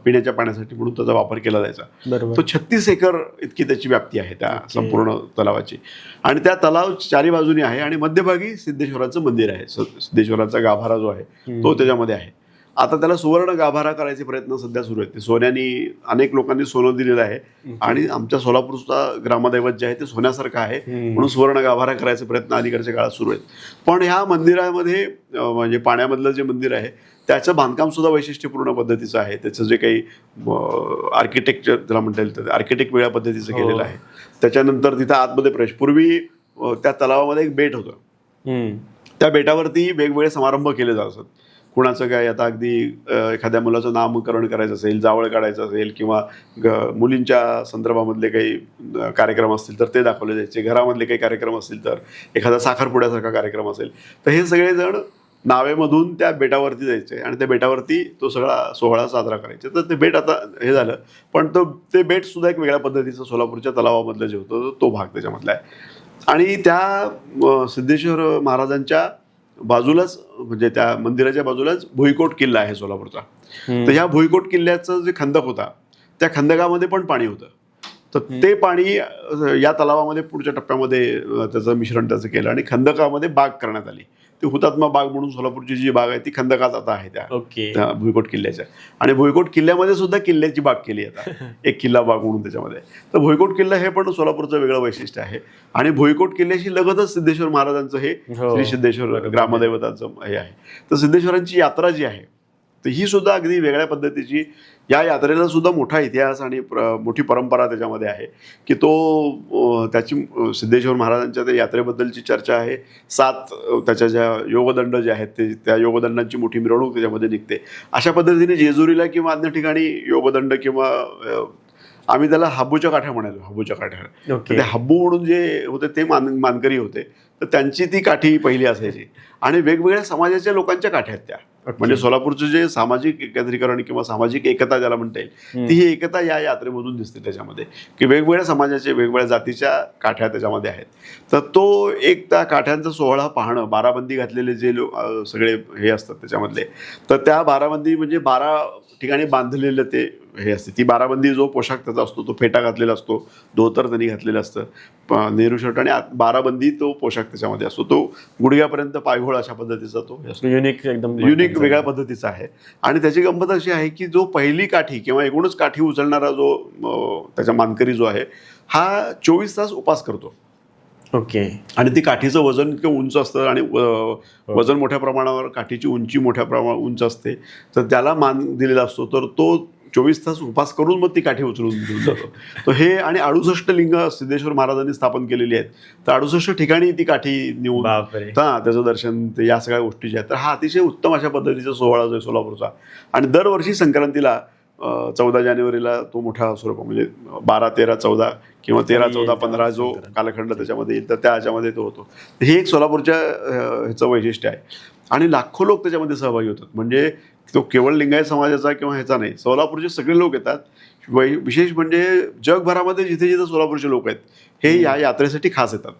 पिण्याच्या पाण्यासाठी म्हणून त्याचा वापर केला जायचा. बरोबर. तो 36 एकर इतकी त्याची व्याप्ती आहे त्या संपूर्ण तलावाची. आणि त्या तलाव चारी बाजूनी आहे आणि मध्यभागी सिद्धेश्वराचं मंदिर आहे. सिद्धेश्वराचा गाभारा जो आहे तो त्याच्यामध्ये आहे. आता त्याला सुवर्ण गाभारा करायचे प्रयत्न सध्या सुरू आहेत. ते सोन्यानी अनेक लोकांनी सोनं दिलेलं आहे आणि आमच्या सोलापूरचा ग्रामदैवत जे आहे ते सोन्यासारखं आहे म्हणून सुवर्ण गाभारा करायचे प्रयत्न अलीकडच्या काळात सुरू आहेत. पण ह्या मंदिरामध्ये म्हणजे पाण्यामधलं जे मंदिर आहे त्याचं बांधकाम सुद्धा वैशिष्ट्यपूर्ण पद्धतीचं आहे. त्याचं जे काही आर्किटेक्चर त्याला म्हणता येईल तर आर्किटेक्ट वेगळ्या पद्धतीचं केलेलं आहे. त्याच्यानंतर तिथं आतमध्ये प्रवेश पूर्वी त्या तलावामध्ये एक बेट होतं. त्या बेटावरती वेगवेगळे समारंभ केले जात असत. कुणाचं काय आता अगदी एखाद्या मुलाचं नामकरण करायचं असेल, जावळ काढायचं असेल किंवा मुलींच्या संदर्भामधले काही कार्यक्रम असतील तर ते दाखवले जायचे. घरामधले काही कार्यक्रम असतील तर एखादा साखरपुड्यासारखा कार्यक्रम असेल तर हे सगळेजण नावेमधून त्या बेटावरती जायचे आणि त्या बेटावरती तो सगळा सोहळा साजरा करायचे. तर ते बेट आता हे झालं पण ते बेट सुद्धा एक वेगळ्या पद्धतीचं सोलापूरच्या तलावामधलं जे होतं तो भाग त्याच्यामधला आहे. आणि त्या सिद्धेश्वर महाराजांच्या बाजूलाच म्हणजे त्या मंदिराच्या बाजूलाच भुईकोट किल्ला आहे सोलापूरचा. तर ह्या भुईकोट किल्ल्याचं जे खंदक होता त्या खंदकामध्ये पण पाणी होतं. तर ते पाणी या तलावामध्ये पुढच्या टप्प्यामध्ये त्याचं मिश्रण त्याचं केलं आणि खंदकामध्ये बाग करण्यात आली. ती हुतात्मा बाग म्हणून सोलापूरची जी बाग आहे ती खंदकात आता आहे त्या भुईकोट किल्ल्याच्या. आणि भुईकोट किल्ल्यामध्ये सुद्धा किल्ल्याची बाग केली आता एक किल्ला बाग म्हणून त्याच्यामध्ये. तर भुईकोट किल्ला हे पण सोलापूरचं वेगळं वैशिष्ट्य आहे. आणि भुईकोट किल्ल्याशी लगतच सिद्धेश्वर महाराजांचं हे श्री सिद्धेश्वर ग्रामदैवताचं हे आहे. तर सिद्धेश्वरांची यात्रा जी आहे तर ही सुद्धा अगदी वेगळ्या पद्धतीची. या यात्रेला सुद्धा मोठा इतिहास आणि मोठी परंपरा त्याच्यामध्ये आहे की त्याची सिद्धेश्वर महाराजांच्या त्या यात्रेबद्दलची चर्चा आहे. 7 त्याच्या ज्या योगदंड जे आहेत ते त्या योगदंडांची मोठी मिरवणूक त्याच्यामध्ये निघते. अशा पद्धतीने जेजुरीला किंवा अन्य ठिकाणी योगदंड किंवा आम्ही त्याला हाबूच्या काठ्या म्हणायचो. हाबूच्या काठ्या ते हाबू म्हणून जे होते ते मानकरी होते. तर त्यांची ती काठी पहिली असायची आणि वेगवेगळ्या समाजाच्या लोकांच्या काठ्या आहेत त्या. म्हणजे सोलापूरचं जे सामाजिक एकत्रीकरण किंवा सामाजिक एकता ज्याला म्हणता येईल ती ही एकता या यात्रेमधून दिसते त्याच्यामध्ये की वेगवेगळ्या समाजाचे वेगवेगळ्या जातीच्या काठ्या त्याच्यामध्ये आहेत. तर तो एक त्या काठ्यांचा सोहळा पाहणं, बाराबंदी घातलेले जे सगळे हे असतात त्याच्यामधले. तर त्या बाराबंदी म्हणजे 12 ठिकाणी बांधलेलं ते हे असते. ती बाराबंदी जो पोशाख त्याचा असतो तो फेटा घातलेला असतो, धोतर त्यांनी घातलेलं असतं, नेहरू शर्ट आणि बाराबंदी तो पोशाख त्याच्यामध्ये असतो. तो गुडघ्यापर्यंत पायघोळ अशा पद्धतीचा तो असतो. युनिक वेगळ्या पद्धतीचा आहे. आणि त्याची गंमत अशी आहे की जो पहिली काठी किंवा एकूणच काठी उचलणारा जो त्याचा मानकरी जो आहे हा 24 तास उपास करतो. ओके. आणि ती काठीचं वजन इतकं उंच असतं आणि वजन मोठ्या प्रमाणावर काठीची उंची मोठ्या प्रमाणावर उंच असते. तर त्याला मान दिलेला असतो. तर तो 24 तास उपास करून मग ती काठी उचलून घेऊन जातो. तर हे आणि 68 लिंग सिद्धेश्वर महाराजांनी स्थापन केलेली आहेत. तर 68 ठिकाणी ती काठी नेऊन त्याचं दर्शन या सगळ्या गोष्टी ज्या आहेत. तर हा अतिशय उत्तम अशा पद्धतीचा सोहळा जो आहे सोलापूरचा. आणि दरवर्षी संक्रांतीला 14 जानेवारीला तो मोठा स्वरूप म्हणजे 12, 13, 14 किंवा 13, 14, 15 जो कालखंड त्याच्यामध्ये येईल तर त्या ह्याच्यामध्ये तो होतो. हे एक सोलापूरच्या ह्याचं वैशिष्ट्य आहे. आणि लाखो लोक त्याच्यामध्ये सहभागी होतात. म्हणजे तो केवळ लिंगायत समाजाचा किंवा ह्याचा नाही, सोलापूरचे सगळे लोक येतात. विशेष म्हणजे जगभरामध्ये जिथे जिथे सोलापूरचे लोक आहेत हे या यात्रेसाठी खास येतात.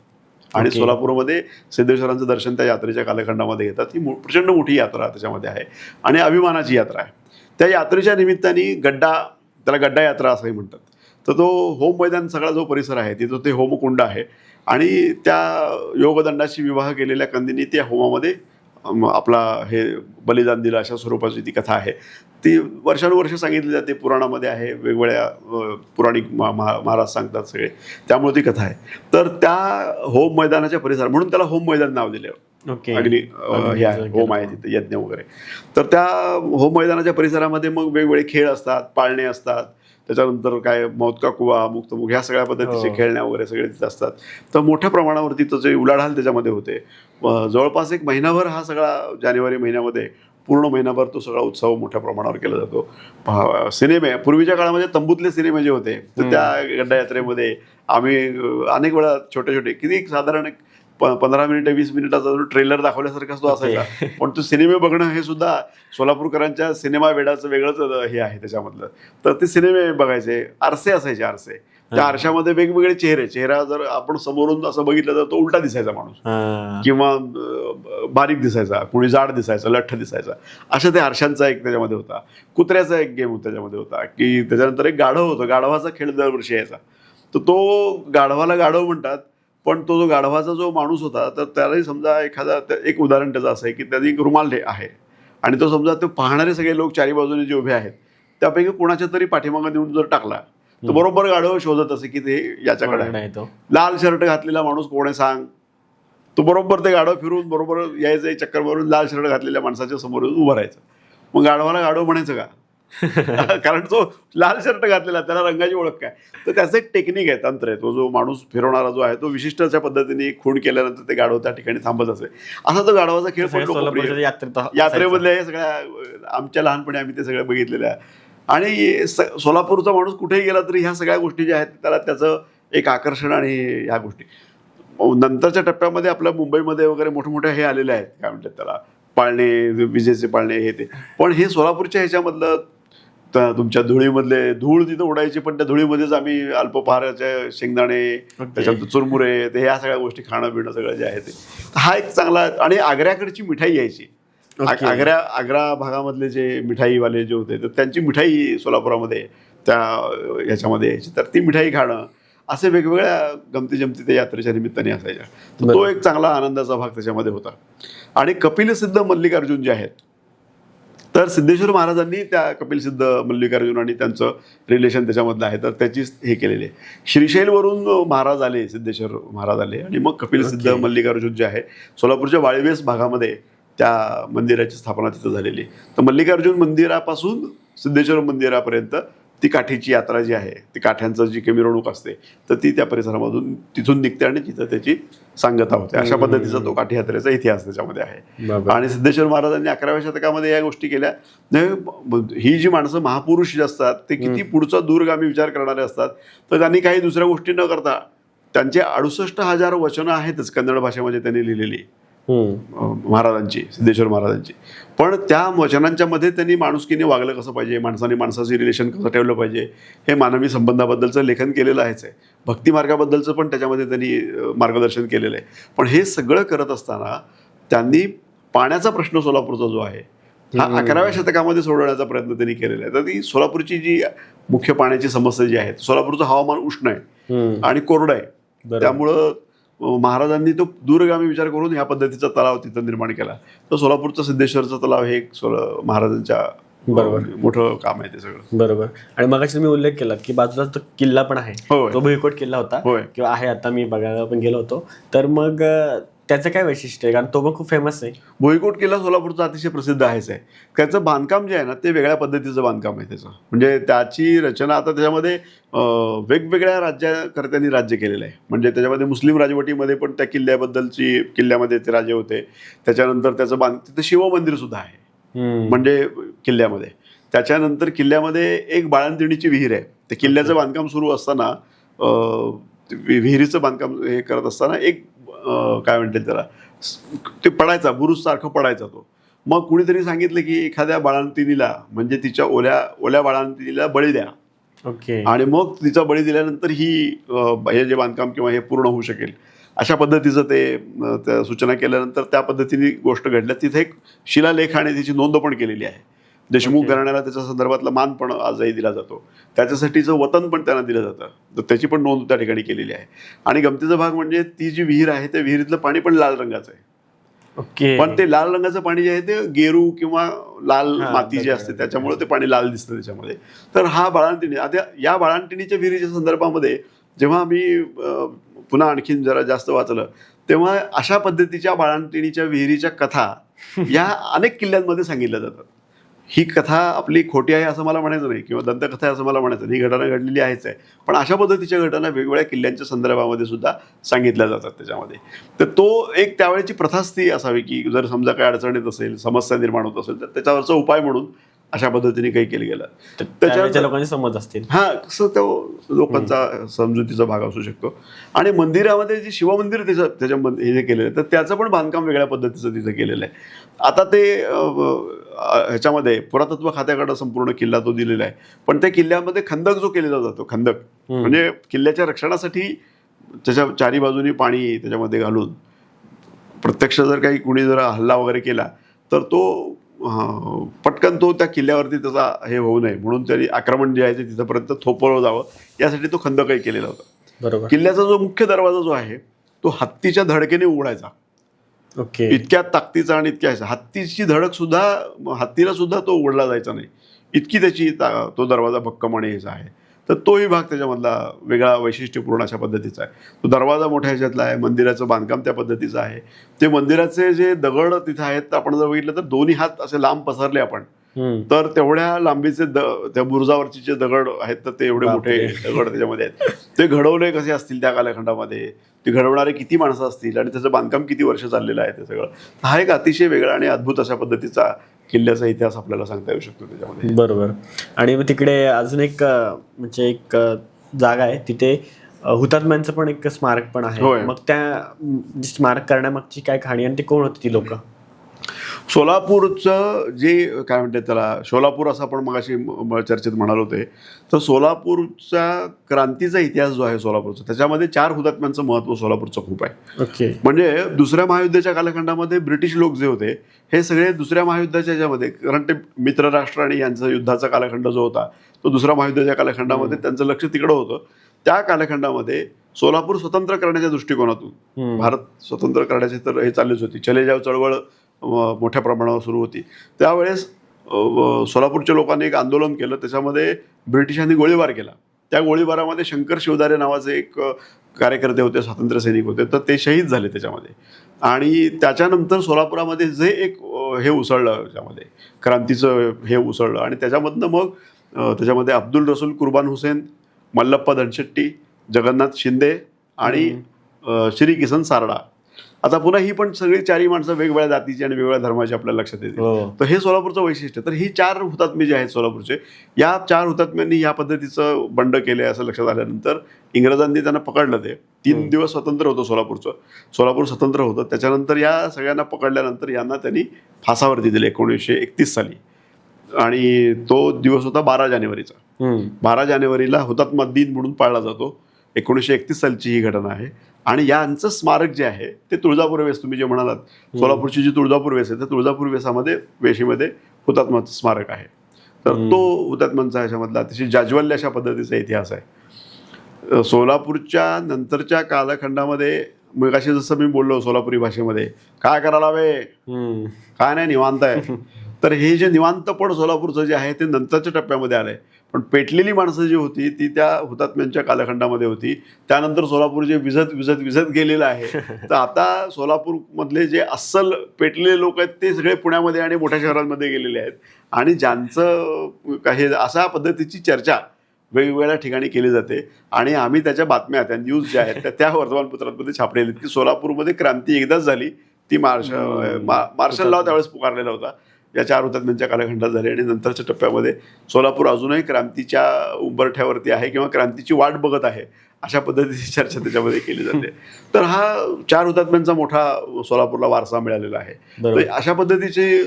आणि सोलापूरमध्ये सिद्धेश्वरांचं दर्शन त्या यात्रेच्या कालखंडामध्ये घेतात. ही प्रचंड मोठी यात्रा त्याच्यामध्ये आहे आणि अभिमानाची यात्रा आहे. त्या यात्रेच्या निमित्ताने त्याला गड्डा यात्रा असंही म्हणतात. तर तो होम मैदान सगळा जो परिसर आहे तिथं ते होमकुंड आहे आणि त्या योगदंडाशी विवाह केलेल्या कंदींनी त्या होमामध्ये आपला हे बलिदान दिलं अशा स्वरूपाची ती कथा आहे. ती वर्षानुवर्ष सांगितली जाते, पुराणामध्ये आहे, वेगवेगळ्या पुराणिक महाराज सांगतात सगळे, त्यामुळे ती कथा आहे. तर त्या होम मैदानाच्या परिसर म्हणून त्याला होम मैदान नाव दिलं. अग्नी हे आहे, होम आहे तिथे, यज्ञ वगैरे. तर त्या होम मैदानाच्या परिसरामध्ये मग वेगवेगळे खेळ असतात, पाळणे असतात, त्याच्यानंतर काय मौत का कुवा, मुक्तमुख, ह्या सगळ्या पद्धतीचे खेळण्या वगैरे सगळे तिथे असतात. तर मोठ्या प्रमाणावरती जे उलाढाल त्याच्यामध्ये होते. जवळपास एक महिनाभर हा सगळा जानेवारी महिन्यामध्ये पूर्ण महिनाभर तो सगळा उत्सव मोठ्या प्रमाणावर केला जातो. सिनेमे पूर्वीच्या काळामध्ये तंबूतले सिनेमे जे होते तर त्या गड्डा यात्रेमध्ये आम्ही अनेक वेळा छोटे छोटे किती साधारण 15 मिनिटं 20 मिनिटाचा जो ट्रेलर दाखवल्यासारखा तो असायचा. पण तो सिनेमे बघणं हे सुद्धा सोलापूरकरांच्या सिनेमा वेडाचं वेगळंच हे आहे त्याच्यामधलं. तर ते सिनेमे बघायचे, आरसे असायचे, आरसे. त्या आरशामध्ये वेगवेगळे चेहरा जर आपण समोरून असं बघितलं तर तो उलटा दिसायचा माणूस, किंवा बारीक दिसायचा, कोणी जाड दिसायचा, लठ्ठ दिसायचा. अशा त्या आरशांचा एक त्याच्यामध्ये होता. कुत्र्याचा एक गेम त्याच्यामध्ये होता, की त्याच्यानंतर एक गाढव होतं. गाढवाचा खेळ दरवर्षी यायचा. तर तो गाढवाला गाढव म्हणतात, पण तो जो गाढवाचा जो माणूस होता तर त्यालाही समजा एक उदाहरण त्याचं असं आहे की त्याने एक रुमाल आहे आणि तो समजा तो पाहणारे सगळे लोक चारी बाजूने जे उभे आहेत त्यापैकी कोणाच्या तरी पाठीमागं नेऊन जर टाकला तर बरोबर गाढव शोधत असे की ते याच्याकडे आहे. लाल शर्ट घातलेला माणूस कोण आहे सांग, तो बरोबर ते गाढव फिरून बरोबर यायचं, चक्कर मारून लाल शर्ट घातलेल्या माणसाच्या समोर येऊन उभं राहायचं. मग गाढवाला गाढव म्हणायचं का? कारण तो लाल शर्ट घातलेला, त्याला रंगाची ओळख काय. तर त्याचं एक टेक्निक आहे, तंत्र आहे. तो जो माणूस फिरवणारा जो आहे तो विशिष्ट अशा पद्धतीने खूण केल्यानंतर ते गाढव त्या ठिकाणी थांबत असे. असा तो गाढवाचा खेळ पण लोकप्रिय यात्रेमधल्या हे सगळ्या आमच्या लहानपणी आम्ही ते सगळं बघितलेलं आहे. आणि सोलापूरचा माणूस कुठेही गेला तरी ह्या सगळ्या गोष्टी ज्या आहेत त्याला त्याचं एक आकर्षण आणि ह्या गोष्टी. नंतरच्या टप्प्यामध्ये आपल्या मुंबईमध्ये वगैरे मोठमोठ्या हे आलेले आहेत, काय म्हणतात त्याला, पाळणे, विजेचे पाळणे, हे ते. पण हे सोलापूरच्या ह्याच्यामधलं तुमच्या धुळीमधले धूळ तिथं उडायची, पण त्या धुळीमध्येच आम्ही अल्पपहाराचे शेंगदाणे, त्याच्यानंतर चुरमुरे, ते ह्या सगळ्या गोष्टी खाणं पिणं सगळं जे आहे ते. हा एक चांगला. आणि आग्र्याकडची मिठाई यायची. आग्रा भागामधले जे मिठाईवाले जे होते तर त्यांची मिठाई सोलापुरामध्ये त्या ह्याच्यामध्ये यायची. तर ती मिठाई खाणं, असे वेगवेगळ्या गमती जमती त्या यात्रेच्या निमित्ताने असायच्या. तर तो एक चांगला आनंदाचा भाग त्याच्यामध्ये होता. आणि कपिलसिद्ध मल्लिकार्जुन जे आहेत, तर सिद्धेश्वर महाराजांनी त्या कपिलसिद्ध मल्लिकार्जुन आणि त्यांचं रिलेशन त्याच्यामधलं आहे, तर त्याची हे केलेली आहे. श्रीशैलवरून महाराज आले, सिद्धेश्वर महाराज आले, आणि मग कपिलसिद्ध मल्लिकार्जुन जे आहे सोलापूरच्या वाळवेस भागामध्ये त्या मंदिराची स्थापना तिथं झालेली. तर मल्लिकार्जुन मंदिरापासून सिद्धेश्वर मंदिरापर्यंत ती काठीची यात्रा जी आहे, ती काठ्यांचं जी काही मिरवणूक असते तर ती त्या परिसरामधून तिथून निघते आणि तिथं त्याची सांगता होते. अशा पद्धतीचा तो काठी यात्रेचा इतिहास त्याच्यामध्ये आहे. आणि सिद्धेश्वर महाराजांनी 11व्या शतकामध्ये या गोष्टी केल्या. ही जी माणसं महापुरुष जे असतात ते किती पुढचा दूरगामी विचार करणारे असतात, तर त्यांनी काही दुसऱ्या गोष्टी न करता त्यांचे 68,000 वचनं आहेतच कन्नड भाषेमध्ये त्यांनी लिहिलेली महाराजांची, सिद्धेश्वर महाराजांची. पण त्या वचनांच्या मध्ये त्यांनी माणुसकीने वागलं कसं पाहिजे, माणसाने माणसाचे रिलेशन कसं ठेवलं पाहिजे, हे मानवी संबंधाबद्दलचं लेखन केलेलं आहेच आहे. भक्ती मार्गाबद्दलचं पण त्याच्यामध्ये त्यांनी मार्गदर्शन केलेलं आहे. पण हे सगळं करत असताना त्यांनी पाण्याचा प्रश्न सोलापूरचा जो आहे हा 11व्या शतकामध्ये सोडवण्याचा प्रयत्न त्यांनी केलेला आहे. तर ती सोलापूरची जी मुख्य पाण्याची समस्या जी आहे, सोलापूरचं हवामान उष्ण आहे आणि कोरडं आहे, त्यामुळं महाराजांनी तो दूरगामी विचार करून ह्या पद्धतीचा तलाव तिथं निर्माण केला. तर सोलापूरचा सिद्धेश्वरचा तलाव हे एक महाराजांच्या मोठं काम आहे ते सगळं. बरोबर. आणि मगाशी तुम्ही उल्लेख केला की बाजूला तो किल्ला पण आहे, तो भुईकोट किल्ला होता किंवा आहे, आता मी बघायला पण गेलो होतो. तर मग त्याचं काय वैशिष्ट्य आहे, कारण तो पण खूप फेमस आहे. भुईकोट किल्ला सोलापूरचा अतिशय प्रसिद्ध आहेच आहे. त्याचं बांधकाम जे आहे ना ते वेगळ्या पद्धतीचं बांधकाम आहे त्याचं. म्हणजे त्याची रचना आता त्याच्यामध्ये वेगवेगळ्या राज्यकर्त्यांनी राज्य केलेलं आहे. म्हणजे त्याच्यामध्ये मुस्लिम राजवटीमध्ये पण त्या किल्ल्यामध्ये ते राजे होते. त्याच्यानंतर त्याचं तिथं शिवमंदिर सुद्धा आहे म्हणजे किल्ल्यामध्ये. त्याच्यानंतर किल्ल्यामध्ये एक बाळंतिणीची विहीर आहे. त्या किल्ल्याचं बांधकाम सुरू असताना विहिरीचं बांधकाम हे करत असताना एक काय म्हणतात त्याला, ते पडायचा, बुरुजसारखं पडायचा तो. मग कुणीतरी सांगितलं की एखाद्या बाळंतिणीला म्हणजे तिच्या ओल्या बाळंतिणीला बळी द्या, आणि मग तिचा बळी दिल्यानंतर हे जे बांधकाम किंवा हे पूर्ण होऊ शकेल. अशा पद्धतीचं ते सूचना केल्यानंतर त्या पद्धतीने गोष्ट घडल्या. तिथे एक शिलालेख आणि तिची नोंद पण केलेली आहे. देशमुख घराण्याला त्याच्या संदर्भातला मान पण आजही दिला जातो. त्याच्यासाठीचं वतन पण त्यांना दिलं जातं, तर त्याची पण नोंद त्या ठिकाणी केलेली आहे. आणि गमतीचा भाग म्हणजे ती जी विहीर आहे त्या विहिरीतलं पाणी पण लाल रंगाचं आहे. पण ते लाल रंगाचं पाणी जे आहे ते गेरू किंवा लाल माती जी असते त्याच्यामुळे ते पाणी लाल दिसतं त्याच्यामध्ये. तर हा बाळंतिणी, आता या बाळंतिणीच्या विहिरीच्या संदर्भामध्ये जेव्हा आम्ही पुन्हा आणखीन जरा जास्त वाचलं तेव्हा अशा पद्धतीच्या बाळंतिणीच्या विहिरीच्या कथा या अनेक किल्ल्यांमध्ये सांगितल्या जातात. ही कथा आपली खोटी आहे असं मला म्हणायचं नाही, किंवा दंतकथा आहे असं मला म्हणायचं नाही. ही घटना घडलेली आहेच आहे, पण अशा पद्धतीच्या घटना वेगवेगळ्या किल्ल्यांच्या संदर्भामध्ये सुद्धा सांगितल्या जातात त्याच्यामध्ये. तर तो एक त्यावेळेची प्रथाच ती असावी की जर समजा काही अडचण येत असेल, समस्या निर्माण होत असेल, तर त्याच्यावरचा उपाय म्हणून अशा पद्धतीने काही केलं गेलं. त्याच्या लोकांचे समज असतील. हा, कसं तो लोकांचा समजुतीचा भाग असू शकतो. आणि मंदिरामध्ये जे शिवमंदिर त्याच्या हे जे केलेलं आहे, तर त्याचं पण बांधकाम वेगळ्या पद्धतीचं तिथं केलेलं आहे. आता ते ह्याच्यामध्ये पुरातत्व खात्याकडे संपूर्ण किल्ला तो दिलेला आहे, पण त्या किल्ल्यामध्ये खंदक जो केलेला जातो, खंदक म्हणजे किल्ल्याच्या रक्षणासाठी त्याच्या चारी बाजूनी पाणी त्याच्यामध्ये घालून प्रत्यक्ष जर काही कुणी जर हल्ला वगैरे केला तर तो पटकन तो त्या किल्ल्यावरती त्याचा हे होऊ नये म्हणून त्यांनी आक्रमण जे आहे ते तिथंपर्यंत थोपवलं जावं यासाठी तो खंदकही केलेला होता. बरोबर. किल्ल्याचा जो मुख्य दरवाजा जो आहे तो हत्तीच्या धडकेने उघडायचा. ओके. इतक्या ताकदीचा आणि इतक्या हत्तीची धडक सुद्धा, हत्तीला सुद्धा तो उघडला जायचा नाही, इतकी त्याची तो दरवाजा भक्कम आणि याचा आहे. तर तोही भाग त्याच्यामधला वेगळा वैशिष्ट्यपूर्ण अशा पद्धतीचा आहे. तो दरवाजा मोठ्या ह्याच्यातला आहे, मंदिराचं बांधकाम त्या पद्धतीचं आहे. ते मंदिराचे जे दगड तिथे आहेत आपण जर बघितलं तर दोन्ही हात असे लांब पसरले आपण तर तेवढ्या लांबीचे त्या बुरुजावरचे जे दगड आहेत तर ते एवढे मोठे दगड त्याच्यामध्ये आहेत. ते घडवले कसे असतील त्या कालखंडामध्ये, ते घडवणारे किती माणसं असतील आणि त्याचं बांधकाम किती वर्ष चाललेलं आहे ते सगळं. हा एक अतिशय वेगळा आणि अद्भुत अशा पद्धतीचा किल्ल्याचा इतिहास आपल्याला सांगता येऊ शकतो त्याच्यामध्ये. बरोबर. आणि मग तिकडे अजून एक म्हणजे एक जागा आहे तिथे हुतात्म्यांचं पण एक स्मारक पण आहे. मग त्या स्मारक करण्यामागची काय कहाणी आणि ते कोण होती ती लोक? सोलापूरचं जे काय म्हणतात त्याला सोलापूर असं आपण मगाशी चर्चेत म्हणालो होते, तर सोलापूरचा क्रांतीचा इतिहास जो आहे सोलापूरचा, त्याच्यामध्ये 4 हुतात्म्यांचं महत्त्व सोलापूरचं खूप आहे. ओके. म्हणजे दुसऱ्या महायुद्धाच्या कालखंडामध्ये ब्रिटिश लोक जे होते हे सगळे दुसऱ्या महायुद्धाच्या याच्यामध्ये, कारण ते मित्र राष्ट्र आणि यांचा युद्धाचा कालखंड जो होता तो दुसऱ्या महायुद्धाच्या कालखंडामध्ये त्यांचं लक्ष तिकडं होतं. त्या कालखंडामध्ये सोलापूर स्वतंत्र करण्याच्या दृष्टिकोनातून, भारत स्वतंत्र करण्याची तर हे चाललीच होती, चले जाव चळवळ मोठ्या प्रमाणावर सुरू होती. त्यावेळेस सोलापूरच्या लोकांनी एक आंदोलन केलं, त्याच्यामध्ये ब्रिटिशांनी गोळीबार केला. त्या गोळीबारामध्ये शंकर शिवदारे नावाचे एक कार्यकर्ते होते, स्वातंत्र्य सैनिक होते, तर ते शहीद झाले त्याच्यामध्ये. आणि त्याच्यानंतर सोलापुरामध्ये जे एक हे उसळलं, त्याच्यामध्ये क्रांतीचं हे उसळलं आणि त्याच्यामधनं मग त्याच्यामध्ये अब्दुल रसूल कुर्बान हुसेन, मल्लप्पा धनशेट्टी, जगन्नाथ शिंदे आणि श्री किसन सारडा. आता पुन्हा ही पण सगळी 4ही माणसं वेगवेगळ्या जातीची आणि वेगवेगळ्या धर्माची आपल्याला लक्षात येते. तर हे सोलापूरचं वैशिष्ट्य. तर ही 4 हुतात्मे जे आहेत सोलापूरचे, या 4 हुतात्म्यांनी या पद्धतीचं बंड केले असं लक्षात आल्यानंतर इंग्रजांनी त्यांना पकडलं. ते 3 दिवस स्वतंत्र होतं सोलापूरचं, सोलापूर स्वतंत्र होतं. त्याच्यानंतर या सगळ्यांना पकडल्यानंतर यांना त्यांनी फासावरती दिले 1931 साली आणि तो दिवस होता 12 जानेवारीचा. 12 जानेवारीला हुतात्मा दिन म्हणून पाळला जातो. 1931 सालची ही घटना आहे. आणि यांचं स्मारक जे आहे ते तुळजापूर वेस, तुम्ही जे म्हणालात सोलापूरची जी तुळजापूर वेस आहे त्या तुळजापूर वेशीमध्ये हुतात्म्याचं स्मारक आहे. तर तो हुतात्म्यांचा ह्याच्यामधला अतिशय जाज्वल्य अशा पद्धतीचा इतिहास आहे. सोलापूरच्या नंतरच्या कालखंडामध्ये मगाशी जसं मी बोललो सोलापुरी भाषेमध्ये, काय करायला हवे, काय नाही निवांत आहे. तर हे जे निवांतपण सोलापूरचं जे आहे ते नंतरच्या टप्प्यामध्ये आलंय. पण पेटलेली माणसं जी होती ती त्या हुतात्म्यांच्या कालखंडामध्ये होती. त्यानंतर सोलापूर जे विझत गेलेलं आहे. तर आता सोलापूरमधले जे अस्सल पेटलेले लोक आहेत ते सगळे पुण्यामध्ये आणि मोठ्या शहरांमध्ये गेलेले आहेत. आणि ज्यांचं काही अशा पद्धतीची चर्चा वेगवेगळ्या ठिकाणी केली जाते. आणि आम्ही त्याच्या बातम्या, त्या न्यूज ज्या आहेत त्या वर्तमानपत्रांमध्ये छापलेल्या आहेत की सोलापूरमध्ये क्रांती एकदाच झाली, ती मार्शल लॉ त्यावेळेस पुकारलेला होता. या 4 हुतात्म्यांच्या कालखंडात झाले आणि नंतरच्या टप्प्यामध्ये सोलापूर अजूनही क्रांतीच्या उंबरठ्यावरती आहे किंवा क्रांतीची वाट बघत आहे अशा पद्धतीची चर्चा त्याच्यामध्ये केली जाते. तर हा 4 हुतात्म्यांचा मोठा सोलापूरला वारसा मिळालेला आहे. तर अशा पद्धतीचे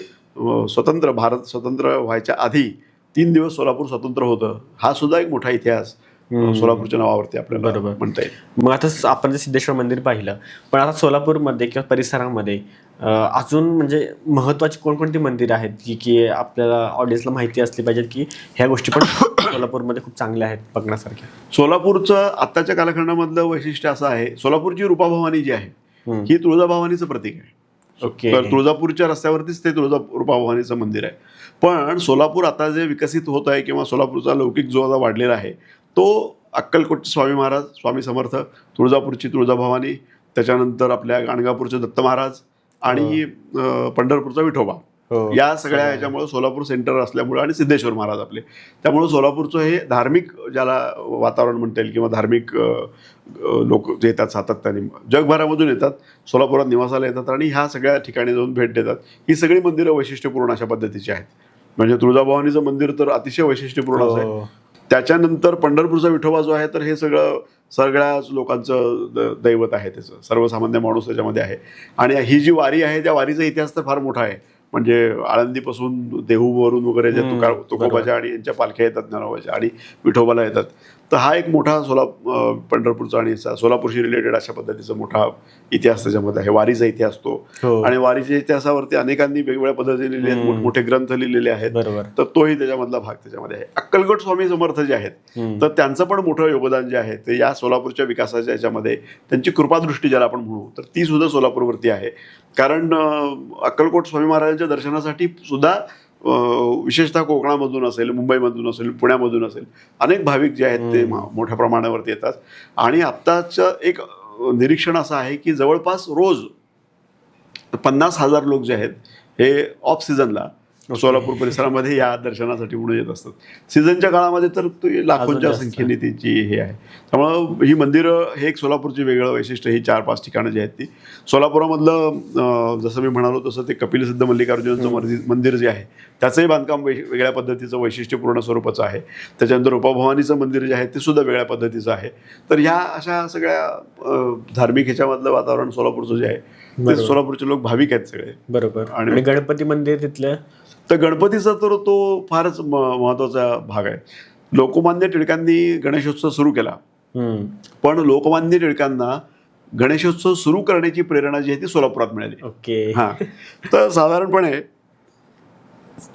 भारत स्वतंत्र व्हायच्या आधी 3 दिवस सोलापूर स्वतंत्र होतं. हा सुद्धा एक मोठा इतिहास सोलापूरच्या नावावरती आपल्याला म्हणता येईल. मग आता आपण जे सिद्धेश्वर मंदिर पाहिलं, पण आता सोलापूरमध्ये किंवा परिसरामध्ये अजून म्हणजे महत्वाची कोणकोणती मंदिरं आहेत की आपल्याला ऑडियन्सला माहिती असली पाहिजेत की ह्या गोष्टी पण सोलापूरमध्ये खूप चांगल्या आहेत बघण्यासारख्या? सोलापूरचं आत्ताच्या कालखंडामधलं वैशिष्ट्य असं आहे, सोलापूरची रूपाभवानी जी आहे ही तुळजाभवानीचं प्रतीक आहे. ओके. तर तुळजापूरच्या रस्त्यावरतीच ते रूपाभवानीचं मंदिर आहे. पण सोलापूर आता जे विकसित होत आहे किंवा सोलापूरचा लौकिक जो आता वाढलेला आहे तो अक्कलकोटचे स्वामी महाराज, स्वामी समर्थ, तुळजापूरची तुळजाभवानी, त्याच्यानंतर आपल्या गाणगापूरचे दत्त महाराज आणि पंढरपूरचा विठोबा, या सगळ्या ह्याच्यामुळे सोलापूर सेंटर असल्यामुळे आणि सिद्धेश्वर महाराज आपले, त्यामुळे सोलापूरचं हे धार्मिक ज्याला वातावरण म्हणता येईल किंवा धार्मिक लोक जे येतात सातत्याने जगभरामधून येतात, सोलापुरात निवासाला येतात आणि ह्या सगळ्या ठिकाणी जाऊन भेट देतात. ही सगळी मंदिरं वैशिष्ट्यपूर्ण अशा पद्धतीची आहेत. म्हणजे तुळजाभवानीचं मंदिर तर अतिशय वैशिष्ट्यपूर्ण असं आहे. त्याच्यानंतर पंढरपूरचा विठोबा जो आहे तर हे सगळ्याच लोकांचं दैवत आहे, त्याचं सर्वसामान्य माणूस त्याच्यामध्ये आहे. आणि ही जी वारी आहे त्या वारीचा इतिहास तर फार मोठा आहे. म्हणजे आळंदीपासून देहूवरून वगैरे जे तुकोबाच्या आणि यांच्या पालख्या येतात ज्ञानोबाच्या आणि विठोबाला येतात, तर हा एक मोठा पंढरपूरचा आणि सोलापूरशी रिलेटेड अशा पद्धतीचा मोठा इतिहास त्याच्यामध्ये आहे. वारीचा इतिहास तो, आणि वारीच्या इतिहासावरती अनेकांनी वेगवेगळ्या पद्धतीने लिहिले, मोठमोठे ग्रंथ लिहिलेले आहेत. तर तोही त्याच्यामधला भाग त्याच्यामध्ये आहे. अक्कलकोट स्वामी समर्थ जे आहेत तर त्यांचं पण मोठं योगदान जे आहे ते या सोलापूरच्या विकासाच्या याच्यामध्ये त्यांची कृपादृष्टी ज्याला आपण म्हणू तर ती सुद्धा सोलापूरवरती आहे. कारण अक्कलकोट स्वामी महाराजांच्या दर्शनासाठी सुद्धा विशेषतः कोकणामधून असेल, मुंबईमधून असेल, पुण्यामधून असेल, अनेक भाविक जे आहेत ते मोठ्या प्रमाणावरती येतात. आणि आत्ताचं एक निरीक्षण असं आहे की जवळपास रोज 50,000 लोक जे आहेत हे ऑफ सीझनला सोलापूर परिसरामध्ये या दर्शनासाठी म्हणून येत असतात. सीझनच्या काळामध्ये तर लाखोंच्या संख्येने त्याची हे आहे. त्यामुळं ही मंदिरं हे एक सोलापूरची वेगळं वैशिष्ट्य, ही 4-5 ठिकाणं जी आहेत ती सोलापुरामधलं जसं मी म्हणालो तसं ते कपिलसिद्ध मल्लिकार्जुनाचं मंदिर जे आहे त्याचंही बांधकाम वेगळ्या पद्धतीचं वैशिष्ट्यपूर्ण स्वरूपाचं आहे. त्याच्यानंतर रूपाभवानीचं मंदिर जे आहे ते सुद्धा वेगळ्या पद्धतीचं आहे. तर ह्या अशा सगळ्या धार्मिक ह्याच्यामधलं वातावरण सोलापूरचं जे आहे ते सोलापूरचे लोक भाविक आहेत सगळे. बरोबर. आणि गणपती मंदिर तिथलं तर गणपतीचा तर तो फारच महत्वाचा भाग आहे. लोकमान्य टिळकांनी गणेशोत्सव सुरू केला, पण लोकमान्य टिळकांना गणेशोत्सव सुरू करण्याची प्रेरणा जी आहे ती सोलापुरात मिळाली. ओके. हा, तर साधारणपणे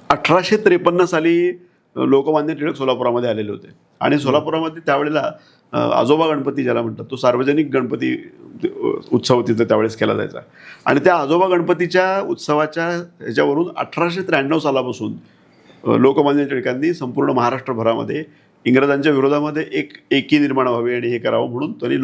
1853 साली लोकमान्य टिळक सोलापुरामध्ये आलेले होते आणि सोलापुरामध्ये त्यावेळेला आजोबा गणपती ज्याला म्हणतात तो सार्वजनिक गणपती उत्सव तिथं त्यावेळेस केला जायचा. आणि त्या आजोबा गणपतीच्या उत्सवाच्या ह्याच्यावरून 1893 सालापासून लोकमान्य टिळकांनी संपूर्ण महाराष्ट्रभरामध्ये इंग्रजांच्या विरोधामध्ये एकी निर्माण व्हावी आणि हे करावं म्हणून त्यांनी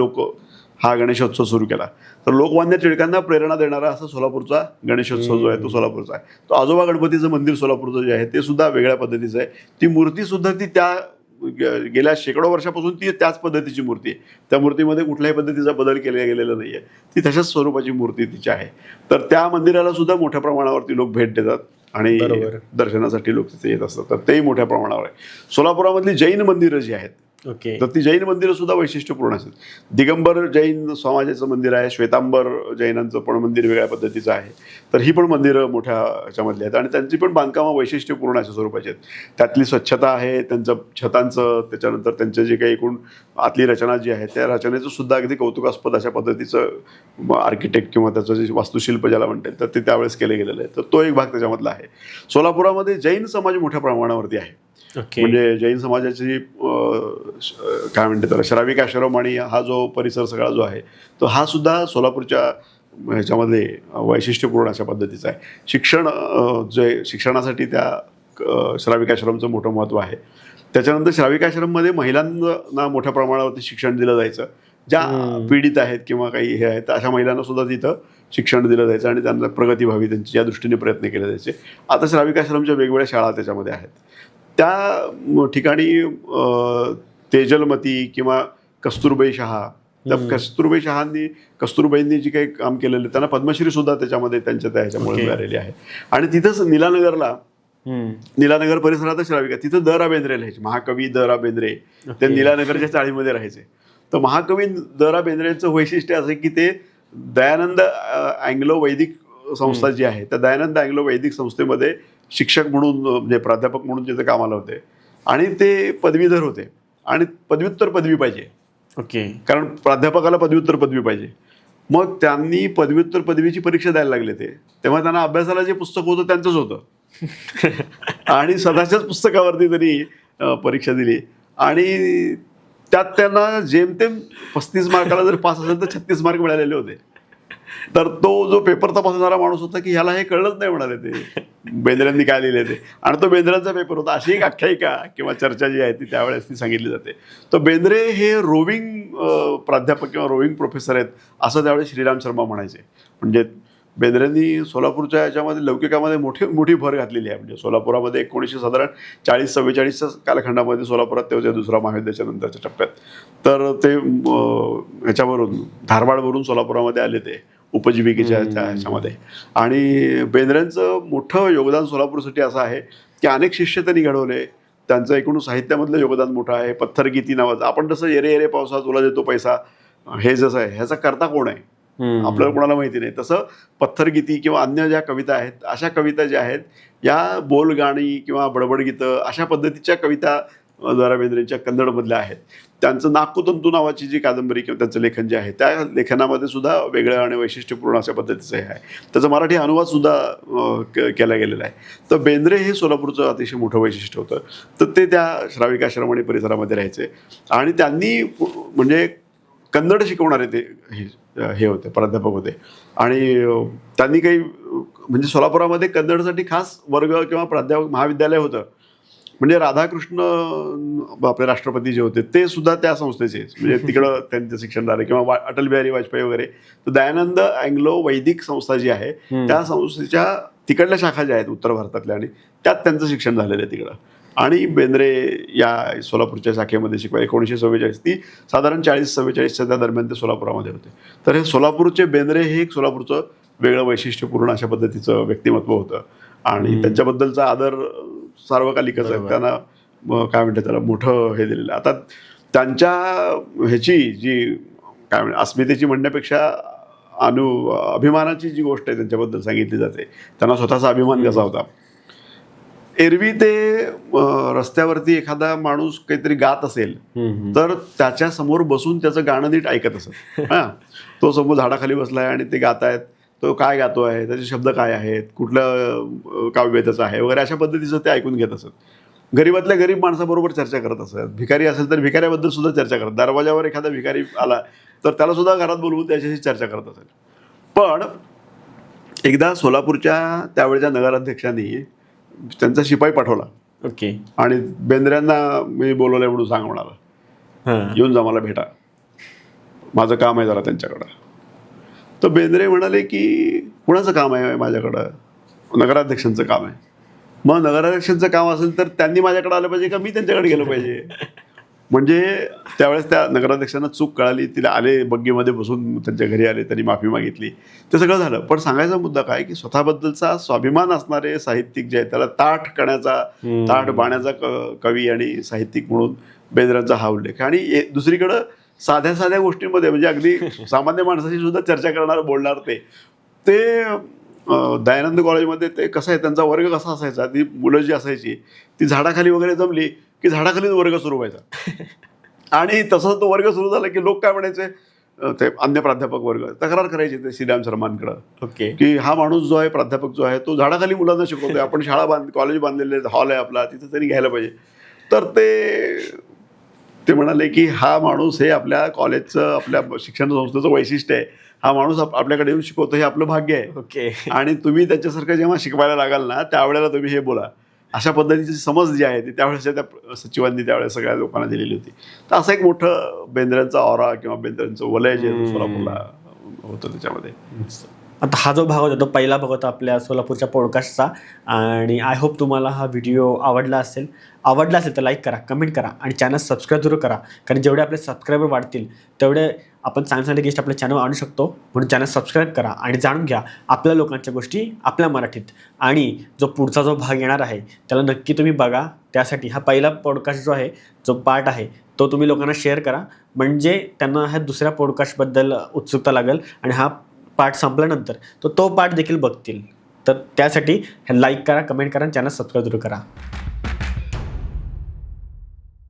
हा गणेशोत्सव सुरू केला. तर लोकमान्य टिळकांना प्रेरणा देणारा असा सोलापूरचा गणेशोत्सव जो आहे तो सोलापूरचा आहे. तो आजोबा गणपतीचं मंदिर सोलापूरचं जे आहे ते सुद्धा वेगळ्या पद्धतीचं आहे. ती मूर्तीसुद्धा ती त्या गेल्या शेकडो वर्षापासून ती त्याच पद्धतीची मूर्ती आहे. त्या मूर्तीमध्ये कुठल्याही पद्धतीचा बदल केला गेलेला नाही आहे. ती तशाच स्वरूपाची मूर्ती तिची आहे. तर त्या मंदिराला सुद्धा मोठ्या प्रमाणावरती लोक भेट देतात आणि दर्शनासाठी लोक तिथे येत असतात. तर तेही मोठ्या प्रमाणावर आहे. सोलापुरामधली जैन मंदिरं जी आहेत तर ती जैन मंदिरं सुद्धा वैशिष्ट्यपूर्ण असतात. दिगंबर जैन समाजाचं मंदिर आहे, श्वेतांबर जैनांचं पण मंदिर वेगळ्या पद्धतीचं आहे. तर ही पण मंदिरं मोठ्या ह्याच्यामधली आहेत आणि त्यांची पण बांधकामं वैशिष्ट्यपूर्ण अशा स्वरूपाची आहेत. त्यातली स्वच्छता आहे, त्यांचं छतांचं, त्याच्यानंतर त्यांचं जे काही एकूण आतली रचना जी आहे त्या रचनेचं सुद्धा अगदी कौतुकास्पद अशा पद्धतीचं आर्किटेक्ट किंवा त्याचं जे वास्तुशिल्प ज्याला म्हणतात तर ते त्यावेळेस केले गेलेलं आहे. तर तो एक भाग त्याच्यामधला आहे. सोलापुरामध्ये जैन समाज मोठ्या प्रमाणावरती आहे. म्हणजे जैन समाजाची काय म्हणते तर श्राविक आश्रम आणि हा जो परिसर सगळा जो आहे तो हा सुद्धा सोलापूरच्या ह्याच्यामध्ये वैशिष्ट्यपूर्ण अशा पद्धतीचा आहे. शिक्षणासाठी त्या श्राविक आश्रमचं मोठं महत्त्व आहे. त्याच्यानंतर श्राविक आश्रममध्ये महिलांना मोठ्या प्रमाणावरती शिक्षण दिलं जायचं. ज्या पीडित आहेत किंवा काही हे आहेत अशा महिलांना सुद्धा तिथं शिक्षण दिलं जायचं आणि त्यांना प्रगती व्हावी त्यांची या दृष्टीने प्रयत्न केले जायचे. आता श्राविक आश्रमच्या वेगवेगळ्या शाळा त्याच्यामध्ये आहेत. त्या ठिकाणी तेजलमती किंवा कस्तुरबाई शहा, त्या कस्तुरबाईंनी जी काही काम केलेलं त्यांना पद्मश्री सुद्धा त्याच्यामध्ये त्यांच्या त्या ह्याच्यामुळे मिळालेली आहे. आणि तिथंच नीलानगर परिसरात श्राविका तिथं द रा बेंद्रे लिहायचे. महाकवी द रा बेंद्रे ते नीलानगरच्या चाळीमध्ये राहायचे. तर महाकवी द रा बेंद्रेंचं वैशिष्ट्य असं की ते दयानंद अँग्लो वैदिक संस्था जी आहे त्या दयानंद अँग्लो वैदिक संस्थेमध्ये शिक्षक म्हणून म्हणजे प्राध्यापक म्हणून तिथे कामाला होते आणि ते पदवीधर होते आणि पदव्युत्तर पदवी पाहिजे. ओके. कारण प्राध्यापकाला पदव्युत्तर पदवी पाहिजे. मग त्यांनी पदव्युत्तर पदवीची परीक्षा द्यायला लागले तेव्हा त्यांना अभ्यासाला जे पुस्तक होतं त्यांचंच होतं आणि सदाच्याच पुस्तकावरती त्यांनी परीक्षा दिली आणि त्यात त्यांना जेमतेम 35 मार्काला जर पास असेल तर 36 मार्क मिळालेले होते. तर तो जो पेपर तपासणारा माणूस होता की ह्याला हे कळलंच नाही म्हणाले ते बेंद्रेंनी काय लिहिले ते. आणि तो बेंद्रेंचा पेपर होता. अशी एक आख्यायिका किंवा चर्चा जी आहे ती त्यावेळेस ती सांगितली जाते. तर बेंद्रे हे रोविंग प्राध्यापक किंवा रोविंग प्रोफेसर आहेत असं त्यावेळेस श्रीराम शर्मा म्हणायचे. म्हणजे बेंद्रेंनी सोलापूरच्या याच्यामध्ये लौकिकामध्ये मोठी भर घातलेली आहे. म्हणजे सोलापुरामध्ये 1940-44च्या कालखंडामध्ये सोलापुरात ते होते दुसरा महायुद्धाच्या नंतरच्या टप्प्यात. तर ते ह्याच्यावरून धारवाडवरून सोलापुरामध्ये आले ते उपजीविकेच्या ह्याच्यामध्ये. आणि बेंद्रेंचं मोठं योगदान सोलापूरसाठी असं आहे की अनेक शिष्य त्यांनी घडवले. त्यांचं एकूण साहित्यामधलं योगदान मोठं आहे. पत्थरगीती नावाचं, आपण जसं येरे येरे पावसा तुला देतो पैसा हे जसं आहे, ह्याचा करता कोण आहे आपल्याला कोणाला माहिती नाही. तसं पत्थरगीती किंवा अन्य ज्या कविता आहेत, अशा कविता ज्या आहेत या बोलगाणी किंवा बडबडगीतं अशा पद्धतीच्या कविता द.रा बेंद्रेंच्या कन्नडमधल्या आहेत. त्यांचं नागकुतंतू नावाची जी कादंबरी किंवा त्यांचं लेखन जे आहे त्या लेखनामध्ये सुद्धा वेगळं आणि वैशिष्ट्यपूर्ण अशा पद्धतीचं हे आहे. त्याचा मराठी अनुवाद सुद्धा केला गेलेला आहे. तर बेंद्रे हे सोलापूरचं अतिशय मोठं वैशिष्ट्य होतं. तर ते त्या श्राविकाश्रम आणि परिसरामध्ये राहायचे आणि त्यांनी म्हणजे कन्नड शिकवणारे ते हे होते, प्राध्यापक होते. आणि त्यांनी काही म्हणजे सोलापुरामध्ये कन्नडसाठी खास वर्ग किंवा प्राध्यापक महाविद्यालय होतं. म्हणजे राधाकृष्ण आपले राष्ट्रपती जे होते ते सुद्धा त्या संस्थेचे, म्हणजे तिकडं त्यांचं शिक्षण झालं. किंवा अटल बिहारी वाजपेयी वगैरे. तर दयानंद अँग्लो वैदिक संस्था जी आहे त्या संस्थेच्या तिकडल्या शाखा ज्या आहेत उत्तर भारतातल्या आणि त्यात त्यांचं शिक्षण झालेलं आहे तिकडं. आणि बेंद्रे या सोलापूरच्या शाखेमध्ये शिकवा 1944 ती साधारण 40-44च्या त्या दरम्यान ते सोलापुरामध्ये होते. तर हे सोलापूरचे बेंद्रे हे एक सोलापूरचं वेगळं वैशिष्ट्यपूर्ण अशा पद्धतीचं व्यक्तिमत्व होतं. आणि त्यांच्याबद्दलचा आदर सार्वकालिकच आहे. त्यांना काय म्हणतात त्याला मोठं हे दिलेलं. आता त्यांच्या ह्याची जी काय म्हणतात अस्मितेची म्हणण्यापेक्षा अभिमानाची जी गोष्ट आहे त्यांच्याबद्दल सांगितली जाते. त्यांना स्वतःचा अभिमान कसा होता. एरवी ते रस्त्यावरती एखादा माणूस काहीतरी गात असेल तर त्याच्या समोर बसून त्याचं गाणं नीट ऐकत असत. हां, तो समोर झाडाखाली बसलाय आणि ते गात आहेत, तो काय गातो आहे, त्याचे शब्द काय आहेत, कुठलं काव्य त्याचं आहे वगैरे अशा पद्धतीचं ते ऐकून घेत असत. गरीबातल्या गरीब माणसाबरोबर चर्चा करत असत. भिकारी असेल तर भिकाऱ्याबद्दल सुद्धा चर्चा करत. दरवाजावर एखादा भिकारी आला तर त्याला सुद्धा घरात बोलवून त्याच्याशी चर्चा करत असेल. पण एकदा सोलापूरच्या त्यावेळच्या नगराध्यक्षांनी त्यांचा शिपाई पाठवला. ओके. आणि बेंद्र्यांना मी बोलवलंय म्हणून सांग म्हणाला, येऊन जा मला भेटा, माझं काम आहे जरा त्यांच्याकडं. तर बेंद्रे म्हणाले की कुणाचं काम आहे माझ्याकडं? नगराध्यक्षांचं काम आहे. मग नगराध्यक्षांचं काम असेल तर त्यांनी माझ्याकडे आलं पाहिजे का मी त्यांच्याकडे गेलो पाहिजे? म्हणजे त्यावेळेस त्या नगराध्यक्षांना चूक कळाली. तिला आले, बग्गीमध्ये बसून त्यांच्या घरी आले, त्यांनी माफी मागितली, ते सगळं झालं. पण सांगायचा मुद्दा काय की स्वतःबद्दलचा स्वाभिमान असणारे साहित्यिक जे आहे त्याला ताठ बाण्याचा कवी आणि साहित्यिक म्हणून बेंद्रांचा हा उल्लेख. आणि दुसरीकडं साध्या गोष्टींमध्ये म्हणजे अगदी सामान्य माणसाशी सुद्धा चर्चा करणार, बोलणार ते दयानंद कॉलेजमध्ये ते कसं आहे त्यांचा वर्ग कसा असायचा, ती मुलं जी असायची ती झाडाखाली वगैरे जमली की झाडाखालीच वर्ग सुरू व्हायचा. आणि तसं तो वर्ग सुरू झाला की लोक काय म्हणायचे, ते अन्य प्राध्यापक वर्ग तक्रार करायचे ते श्रीराम शर्मांकडं. ओके. की हा माणूस जो आहे प्राध्यापक जो आहे तो झाडाखाली मुलांना शिकवतोय, आपण शाळा कॉलेज बांधलेले, हॉल आहे आपला, तिथं तरी घ्यायला पाहिजे. तर ते म्हणाले की हा माणूस हे आपल्या कॉलेजचं, आपल्या शिक्षण संस्थेचं वैशिष्ट्य आहे. हा माणूस आपल्याकडे येऊन शिकवतो, हे आपलं भाग्य आहे. ओके. आणि तुम्ही त्याच्यासारखं जेव्हा शिकवायला लागाल ना त्यावेळेला तुम्ही हे बोला. अशा पद्धतीची समज जी आहे ती त्यावेळेस त्या सचिवांनी त्यावेळेस सगळ्या लोकांना दिलेली होती. तर असं एक मोठं बेंद्र्यांचा ऑरा किंवा बेंद्र्यांचं वलय जे सोलापूरला होतं त्याच्यामध्ये. आता हा जो भाग होता तो पहिला भाग होता आपल्या सोलापूरच्या पॉडकास्टचा. आणि आय होप तुम्हाला हा व्हिडिओ आवडला असेल तर लाईक करा, कमेंट करा आणि चॅनल सबस्क्राईब जरूर करा. कारण जेवढे आपले सबस्क्रायबर वाढतील तेवढे आपण चांगले गेस्ट आपल्या चॅनल आणू शकतो. म्हणून चॅनल सबस्क्राईब करा आणि जाणून घ्या आपल्या लोकांच्या गोष्टी आपल्या मराठीत. आणि जो पुढचा जो भाग येणार आहे त्याला नक्की तुम्ही बघा. त्यासाठी हा पहिला पॉडकास्ट जो आहे, जो पार्ट आहे तो तुम्ही लोकांना शेअर करा, म्हणजे त्यांना ह्या दुसऱ्या पॉडकास्टबद्दल उत्सुकता लागेल आणि हा पार्ट संपल्यानंतर तो पार्ट देखील बघतील. तर त्यासाठी लाईक करा, कमेंट करा आणि चॅनल सबस्क्राईब जरूर करा.